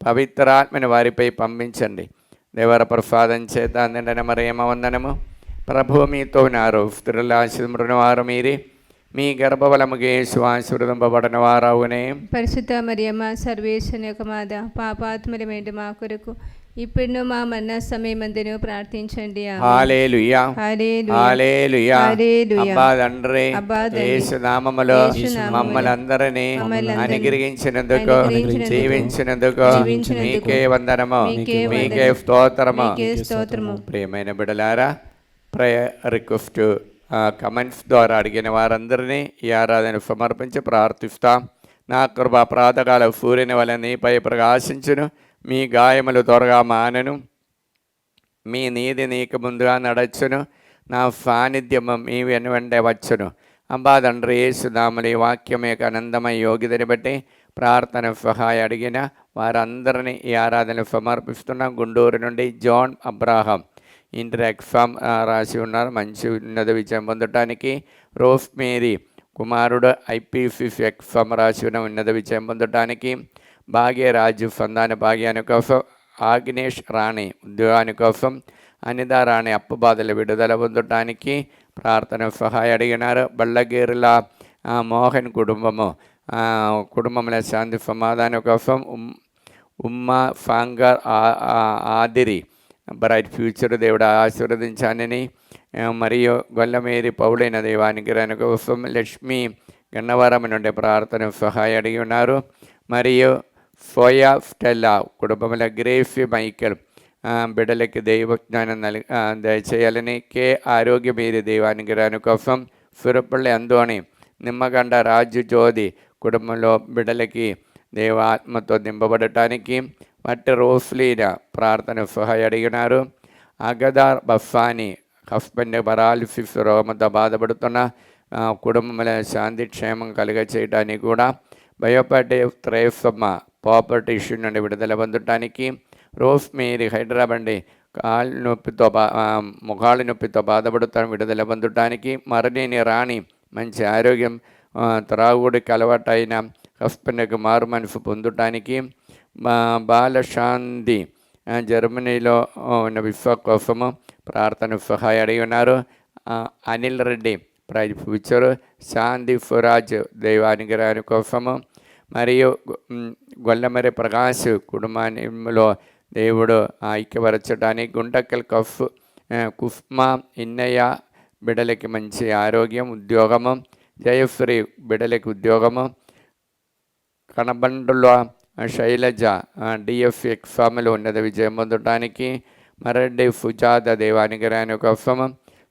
పవిత్రాత్మని వారిపై పంపించండి. దేవర ప్రసాదం చేత నిండిన మరియమ్మ వందనము, ప్రభువు మీతో ఉన్నారు, స్త్రీల ఆశీర్వదింపబడిన వారు మీరే, మీ గర్భఫలముకు యేసు ఆశీర్వదింపబడిన వారవునే. పరిశుద్ధ మరియమ్మ సర్వేశ్వరుని యొక్క మాత, పాపాత్ములమేంటి మా కొరకు ఇప్పుడు మా మరణ సమయమందును ప్రార్థించండి. హల్లెలూయా హల్లెలూయా హల్లెలూయా. హల్లెలూయా. అబ్బా తండ్రి అబ్బా తండ్రి, యేసు నామములో యేసు మమ్మల్ని అందరినీ అనుగ్రహించినందుకు అనుగ్రహించినందుకు, జీవించినందుకు జీవించినందుకు మీకే వందనము, మీకే మీకే వందనము, స్తోత్రము. మీకే స్తోత్రము. ప్రియమైన బిడ్డలారా, ప్రేయర్ రిక్వెస్ట్ కమెంట్స్ ద్వారా అడిగిన వారందరినీ ఈ ఆరాధన సమర్పించి ప్రార్థిస్తాం. నా కృప ప్రాతకాల సూర్యుని వలె నీపై ప్రకాశించును, మీ గాయములు త్వరగా మానను, మీ నీతి నీకు ముందుగా నడచును, నా సాన్నిధ్యము మీ వెనువెంటే వచ్చును. అబ్బా తండ్రి యేసునామములో ఈ వాక్యం యొక్క అనందమయ యోగ్యతని బట్టి ప్రార్థన సహాయం అడిగిన వారందరినీ ఈ ఆరాధన సమర్పిస్తున్నాం. గుంటూరు నుండి జాన్ అబ్రాహం ఇంటర్ ఎగ్జామ్ రాసి ఉన్నారు, మంచి ఉన్నత విజయం పొందటానికి. రోస్ మేరీ కుమారుడు ఐపీసీసీ ఎగ్జామ్ రాసి ఉన్న ఉన్నత విజయం పొందటానికి. భాగ్యరాజు సంతాన భాగ్యాని కోసం. ఆగ్నేష్ రాణి ఉద్యోగాని కోసం. అనిత రాణి అప్పు బాధల విడుదల పొందటానికి ప్రార్థన సహాయం అడిగినారు. బళ్ళగేరుల మోహన్ కుటుంబంలో శాంతి సమాధానం కోసం. ఉమ్మా సాంగర్ ఆదిరి బ్రైట్ ఫ్యూచర్ దేవుడు ఆశీర్వదించానని. మరియు గొల్లమేరి పౌలైన దేవానుగ్రహాని కోసం. లక్ష్మి గన్నవరం నుండి ప్రార్థన సహాయం అడిగి ఉన్నారు. మరియు ఫోయా స్టెల్లా కుటుంబంలో గ్రేఫీ మైకెల్ బిడ్డలకి దైవజ్ఞానం దయచేయాలని. కే ఆరోగ్యమేరి దేవానుగ్రహాని కోసం. సురపల్లి అందోని నిమ్మగండ రాజు జ్యోతి కుటుంబంలో బిడ్డలకి దేవాత్మతో నింపబడటానికి. మట్టి రోస్లీన ప్రార్థన సహాయం అడిగినారు. అగదార్ బఫాని హస్బెండ్ పరాలిసిస్ రోగంతో బాధపడుతున్న కుటుంబంలో శాంతి క్షేమం కలిగ చేయడానికి కూడా. భయపడే త్రేసమ్మ ప్రాపర్టీ ఇష్యూ నుండి విడుదల పొందటానికి. రోస్ మేరీ హైదరాబాద్ కాళ్ళ నొప్పితో ముఖాళ్ళ నొప్పితో బాధపడుతున్న విడుదల పొందటానికి. మరణిని రాణి మంచి ఆరోగ్యం, త్రాగుడికి అలవాటైన హస్బెండ్కి మారు మనసు పొందటానికి. బాలశాంతి జర్మనీలో ఉన్న విశ్వ కోసము ప్రార్థన సహాయం అడిగి ఉన్నారు. అనిల్ రెడ్డి ప్రైజ్ ఫ్యూచర్. శాంతి ఫురాజ్ దైవానుగ్రహాని కోసము. మరియు గొల్లమరి ప్రకాష్ కుటుంబంలో దేవుడు ఐక్యపరచడానికి. గుంటకల్ కుఫ్మా ఇన్నయ్య బిడ్డలకి మంచి ఆరోగ్యం, ఉద్యోగము. జయశ్రీ బిడ్డలకి ఉద్యోగము. కనబండులో శైలజ డిఎఫ్ ఎగ్జామ్లో ఉన్నత విజయం పొందడానికి. మరడ్డి సుజాత దేవానుగ్రహాని కోసము.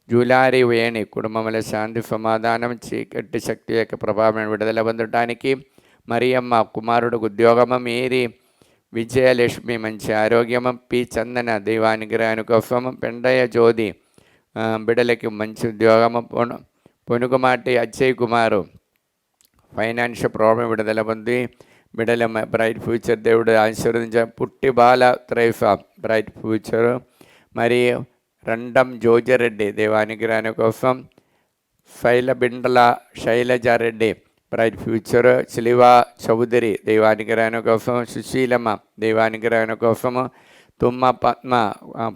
జూలారి వేణి కుటుంబంలో శాంతి సమాధానం, చీకటి శక్తి యొక్క ప్రభావం విడుదల పొందడానికి. మరియమ్మ కుమారుడికి ఉద్యోగము. మేరీ విజయలక్ష్మి మంచి ఆరోగ్యము, పి చందన దైవానుగ్రహాని కోసము, పెండయ్య జ్యోతి బిడలకి మంచి ఉద్యోగము, పొనుగుమాటి అజయ్ కుమారు ఫైనాన్షియల్ ప్రాబ్లం విడుదల పొంది బిడల బ్రైట్ ఫ్యూచర్ దేవుడు ఆశీర్వదించ, పుట్టి బాల త్రైఫ బ్రైట్ ఫ్యూచరు, మరియు రండం జోజరెడ్డి దేవానుగ్రహాని కోసం, శైలబిండల శైలజారెడ్డి బ్రైట్ ఫ్యూచర్, శిలివా చౌదరి దైవానుగ్రహాని కోసం, సుశీలమ్మ దైవానుగ్రహాని కోసము, తుమ్మ పద్మ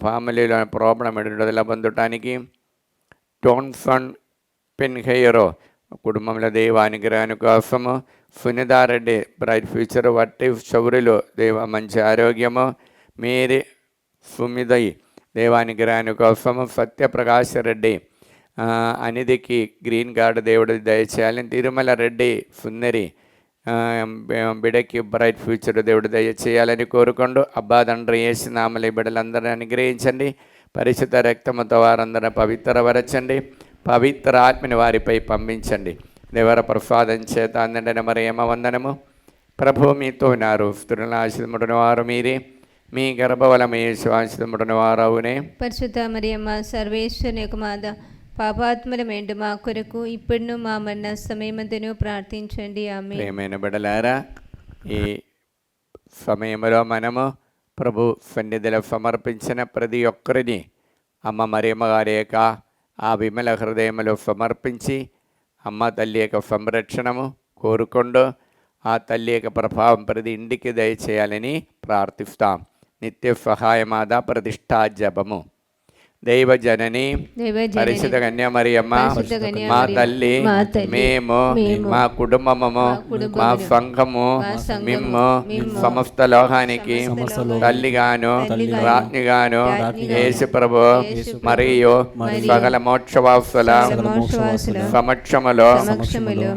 ఫ్యామిలీలో ప్రాబ్లం విడుదల పొందటానికి, టోన్సన్ పెన్హెయరో కుటుంబంలో దైవానుగ్రహాని కోసము, సునితారెడ్డి బ్రైట్ ఫ్యూచర్, వట్టి చౌరిలో మంచి ఆరోగ్యము, మేరీ సుమిదయ్ దేవానుగ్రహాని కోసము, సత్యప్రకాశ్ రెడ్డి అనిధికి గ్రీన్ కార్డు దేవుడు దయచేయాలని, తిరుమల రెడ్డి సుందరి బిడకి బ్రైట్ ఫ్యూచర్ దేవుడు దయచేయాలని కోరుకుంటూ, అబ్బా తండ్రి యేసు నామములో ఈ బిడ్డలందరినీ అనుగ్రహించండి, పరిశుద్ధ రక్తముతో వారందరూ పవిత్రపరచండి, పవిత్ర ఆత్మని వారిపై పంపించండి. దేవర ప్రసాదం చేత అందరిన మరియమ్మ వందనము. ప్రభు మీతో ఉన్నారు, స్త్రీలను ఆశీర్వదించిన వారు మీరే, మీ గర్భఫలము యేసు ఆశీర్వదించిన వారు అవునే. పరిశుద్ధ మరియమ్మ సర్వేశ్వరుని యొక్క మాత, పాపాత్ములమేండు మా కొరకు ఇప్పుడును మా మరణ సమయమందును ప్రార్థించండి. ఆమేన్. ప్రియమైన బిడ్డలారా, ఈ సమయంలో మనము ప్రభు సన్నిధిలో సమర్పించిన ప్రతి ఒక్కరిని అమ్మ మరియమ్మ గారి యొక్క ఆ విమల హృదయములో సమర్పించి అమ్మ తల్లి యొక్క సంరక్షణము కోరుకుంటూ ఆ తల్లి యొక్క ప్రభావం ప్రతి ఇంటికి దయచేయాలని ప్రార్థిస్తాం. నిత్య సహాయమాద ప్రతిష్టా జపము. దైవజనని పరిశుద్ధ కన్య మరియమ్మ మా తల్లి, మేము మా కుటుంబము మా సంఘము మిమ్ము సమస్త లోకానికి తల్లిగాను రాజ్ఞిగాను యేసు ప్రభు మరియు సకల మోక్షవాసుల సమక్షములో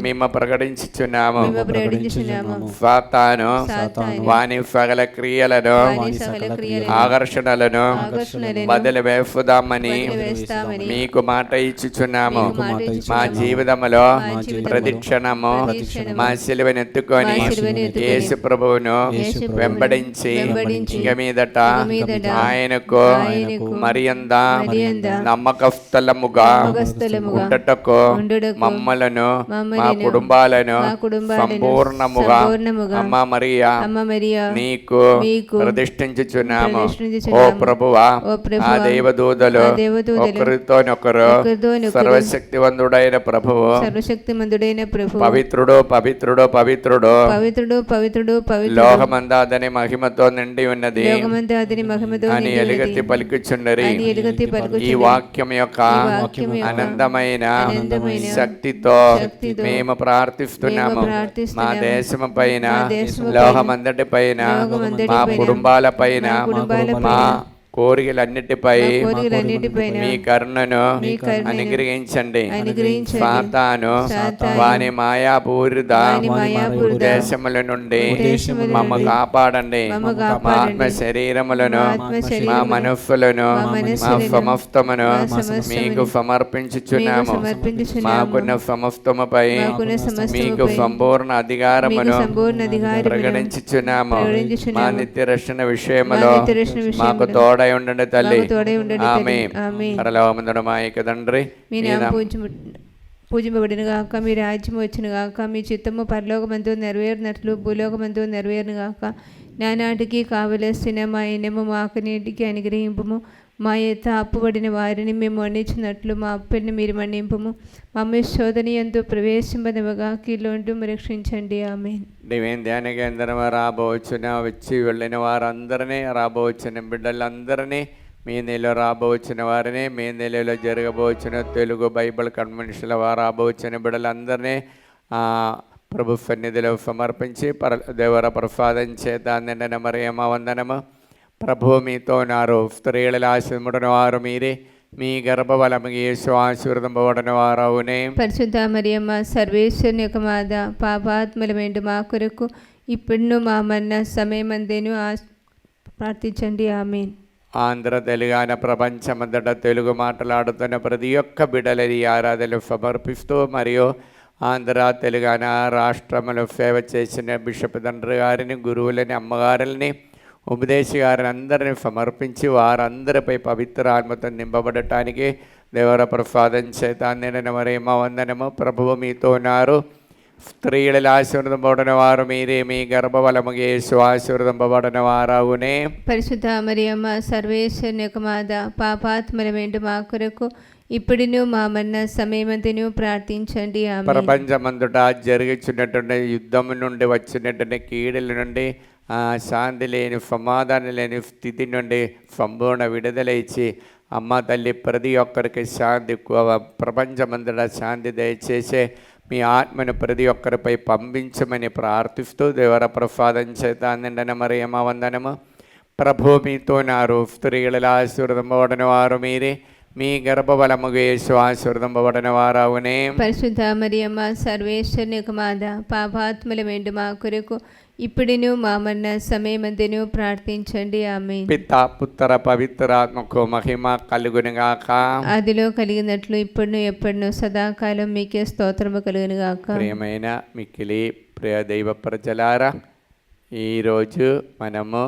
మేము ప్రకటించుచున్నాము. సాతాను వాని సకల క్రియలను ఆకర్షణలను బదులు వేసుదా మీకు మాట ఇచ్చుచున్నాము. మా జీవితములో ప్రతిక్షణము మా సిలువనెత్తుకొని యేసు ప్రభువును వెంబడించి ఇక మీదట ఆయనకు మరియంద నమ్మకస్థలముగా ఉండటకు మమ్మలను మా కుటుంబాలను సంపూర్ణముగా అమ్మ మరియా నీకు ప్రతిష్ఠించుచున్నాము. ఓ ప్రభువా, ఆ దేవదూత ఒకరితోనొకరు సర్వశక్తివంతుడైన ప్రభువు పవిత్రుడు పవిత్రుడు పవిత్రుడు పవిత్రుడు లోకమందాదని మహిమతో నిండి ఉన్నది అని ఎలుగెత్తి పలుకుచున్నరి. ఈ వాక్యం యొక్క అనంతమైన శక్తితో మేము ప్రార్థిస్తున్నాము. మా దేశము పైన, లోకమందటి పైన, మా కుటుంబాల పైన, మా కోరికలన్నిటిపై మీ కరుణను అనుగ్రహించండి. సాతాను వాని మాయాపూరిత దేశముల నుండి మమ్మ కాపాడండి. మా ఆత్మ శరీరములను, మా మనస్సులను, మా సమస్తమును మీకు సమర్పించుచున్నాము. మాకున్న సమస్తముపై మీకు సంపూర్ణ అధికారమును ప్రకటించుచున్నాము. మా నిత్య రక్షణ విషయములో మాకు తోడ ఉండండి తల్లి. ఆమేన్. పరలోకమందున్న మా యొక్క తండ్రి, మీ నామము పూజింపబడిన గాక, మీ రాజ్యం వచ్చిన గాక, మీ చిత్తము పరలోకమందు నెరవేరినట్లు భూలోకమందు నెరవేరును గాక. నానాటికి కావలసిన మా ఇనము మాకు నీటికి అనుగ్రహింపుము. మా యొక్క అప్పుబడిన వారిని మేము మన్నించినట్లు మా అప్పుని మీరు మన్నింపుము. మమ్మీ శోధన యందు ప్రవేశింపనివ్వగా కీలోంటూ రక్షించండి. ఆమేన్. డివైన్ ధ్యాన కేంద్రం రాబోవచ్చున వచ్చి వెళ్ళిన వారందరినీ, రాబోవచ్చిన బిడ్డలందరినీ, మీ నెలలో రాబోవచ్చిన వారిని, మీ నెలలో జరగబోవచ్చిన తెలుగు బైబిల్ కన్వెన్షన్ల వారు రాబోవచ్చిన బిడ్డలందరినీ ప్రభు సన్నిధిలో సమర్పించి దేవర ప్రసాదం చేత నిండిన మరియమ్మ వందనము. ప్రభు మీతో ఉన్నారు, స్త్రీలలో ఆశీర్వదించిన వారు మీరే, మీ గర్భఫలము యేసు ఆశీర్వదింపబడిన వారు అవునే. పరిశుద్ధ మరియమ్మ సర్వేశ్వరుని యొక్క మాత, పాపాత్ములమేంటి మా కొరకు ఇప్పుడును మా మరణ సమయమందేను ప్రార్థించండి. ఆమేన్. ఆంధ్ర తెలంగాణ ప్రపంచమంతటా తెలుగు మాట్లాడుతున్న ప్రతి ఒక్క బిడ్డలని ఆరాధనలు సమర్పిస్తూ మరియు ఆంధ్ర తెలంగాణ రాష్ట్రంలో సేవ చేసిన బిషప్ తండ్రి గారిని, గురువులని, అమ్మగారులని, ఉపదేశకారులందరినీ సమర్పించి వారందరిపై పవిత్రాత్మతో నింపబడటానికి దేవర ప్రసాదం చేత నిండిన మరియమ్మ వందనము. ప్రభువు మీతో ఉన్నారు, స్త్రీలలో ఆశీర్వదింపబడిన వారు మీరే, మీ గర్భఫలముగా యేసు ఆశీర్వదింపబడిన వారవునే. పరిశుద్ధ మరియమ్మ సర్వేశ్వరుని యొక్క మాత, పాపాత్మల వెంట మా కొరకు ఇప్పుడును మా మరణ సమయమందును ప్రార్థించండి. ఆమేన్. ప్రపంచమంతటా జరుగుతున్నటువంటి యుద్ధం నుండి వచ్చినటువంటి కీడుల నుండి శాంతి లేని సమాధానం లేని స్థితి నుండి సంపూర్ణ విడుదల ఇచ్చి అమ్మ తల్లి ప్రతి ఒక్కరికి శాంతి, ప్రపంచమంతటా శాంతి దయచేసే మీ ఆత్మను ప్రతి ఒక్కరిపై పంపించమని ప్రార్థిస్తూ దేవర ప్రసాదం చేత నిండిన మరియమ్మ వందనము. ప్రభు మీతో ఉన్నారు, స్త్రీలలో ఆశీర్వదింపబడిన వారు మీరే, మీ గర్భఫలముగా యేసు ఆశీర్వదింపబడిన వారవునే. పరిశుద్ధ మరియమ్మ సర్వేశ్వరుని యొక్క మాత, పాపాత్మల వెంట మా కొరకు ఇప్పుడును మా మరణ సమయమందును ప్రార్థించండి. ఆమేన్. పితా పుత్ర పవిత్రాత్మకు మహిమ కలుగునుగాక. ఆదిలో కలిగినట్లు ఇప్పుడును ఎప్పుడును సదాకాలం మీకే స్తోత్రము కలుగునుగాక. ప్రియమైన మిక్కిలి ప్రియ దైవ ప్రజలారా, ఈరోజు మనము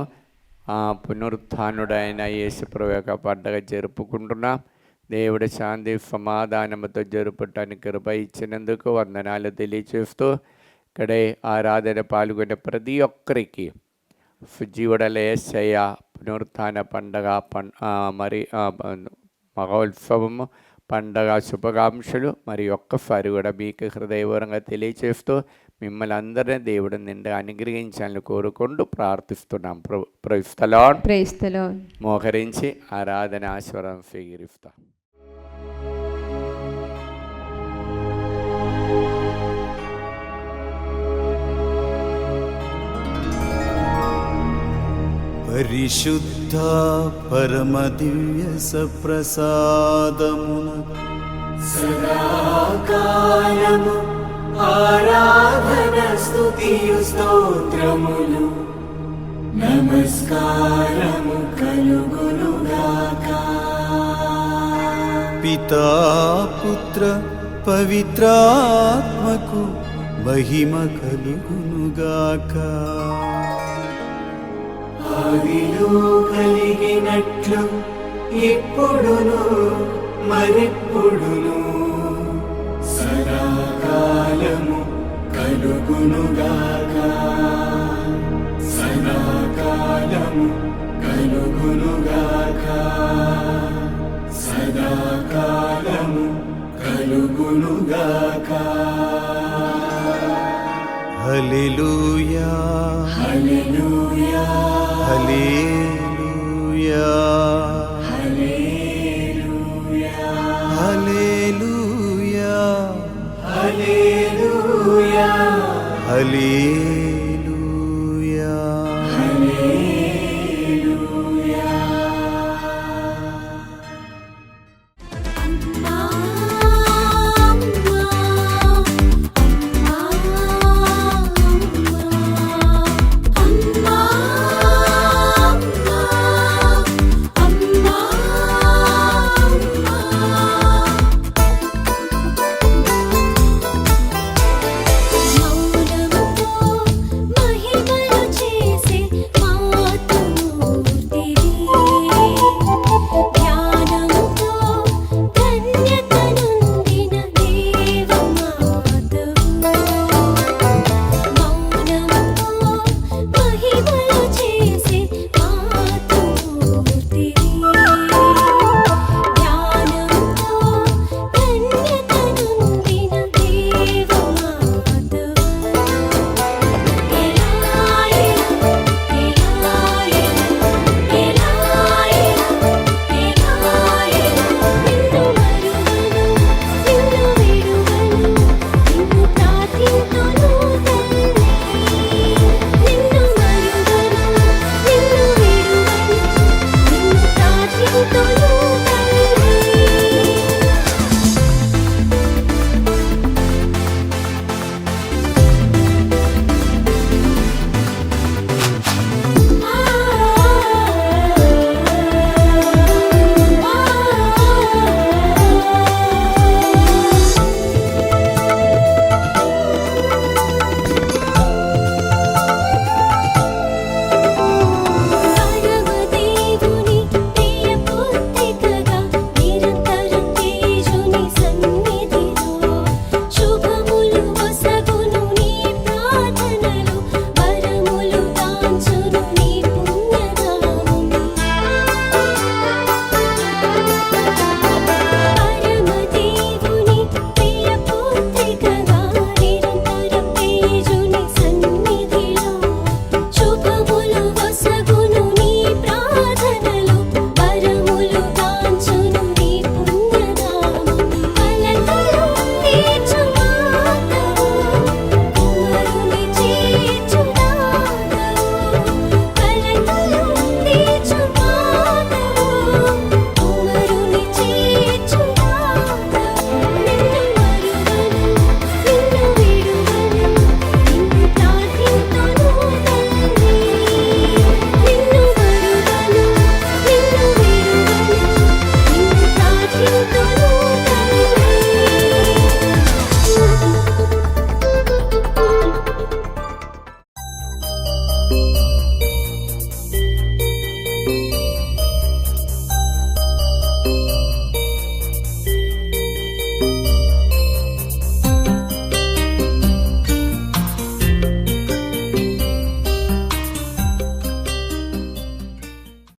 పునరుత్థానుడైన యేసుప్రభు యొక్క పండుగ జరుపుకుంటున్నాం. దేవుడి శాంతి సమాధానముతో జరుపుటానికి కృప ఇచ్చినందుకు వందనాలు తెలియచేస్తూ ఇక్కడే ఆరాధన పాల్గొనే ప్రతి ఒక్కరికి సుజీవుడల యేసయ్య పునరుత్థాన పండగ మరి మహోత్సవము పండగ శుభాకాంక్షలు మరి ఒక్కసారి కూడా మీకు హృదయపూర్వకంగా తెలియచేస్తూ మిమ్మల్ని అందరినీ దేవుడు నిండా అనుగ్రహించాలని కోరుకుంటూ ప్రార్థిస్తున్నాం. Praise the Lord. Praise the Lord. మోకరించి ఆరాధన ఆశీర్వాదం స్వీకరిస్తాం. పరిశుద్ధ పరమ దివ్య సప్రసాదమున సదాకాలము ఆరాధన స్తుతియు స్తోత్రములు నమస్కారము కలుగునుగాక. పితా పుత్ర పవిత్రాత్మకు మహిమ కలుగునుగాక. ఆదిలో కలిగినట్లు ఇప్పుడును మరెప్పుడును సదాకాలము కలుగునుగాక. సదాకాలము కలుగునుగాక. సదాకాలము కలుగునుగాక. హల్లెలూయా హల్లెలూయా హల్లెలూయా హల్లెలూయా హల్లెలూయా హల్లెలూయా హల్లెలూయా.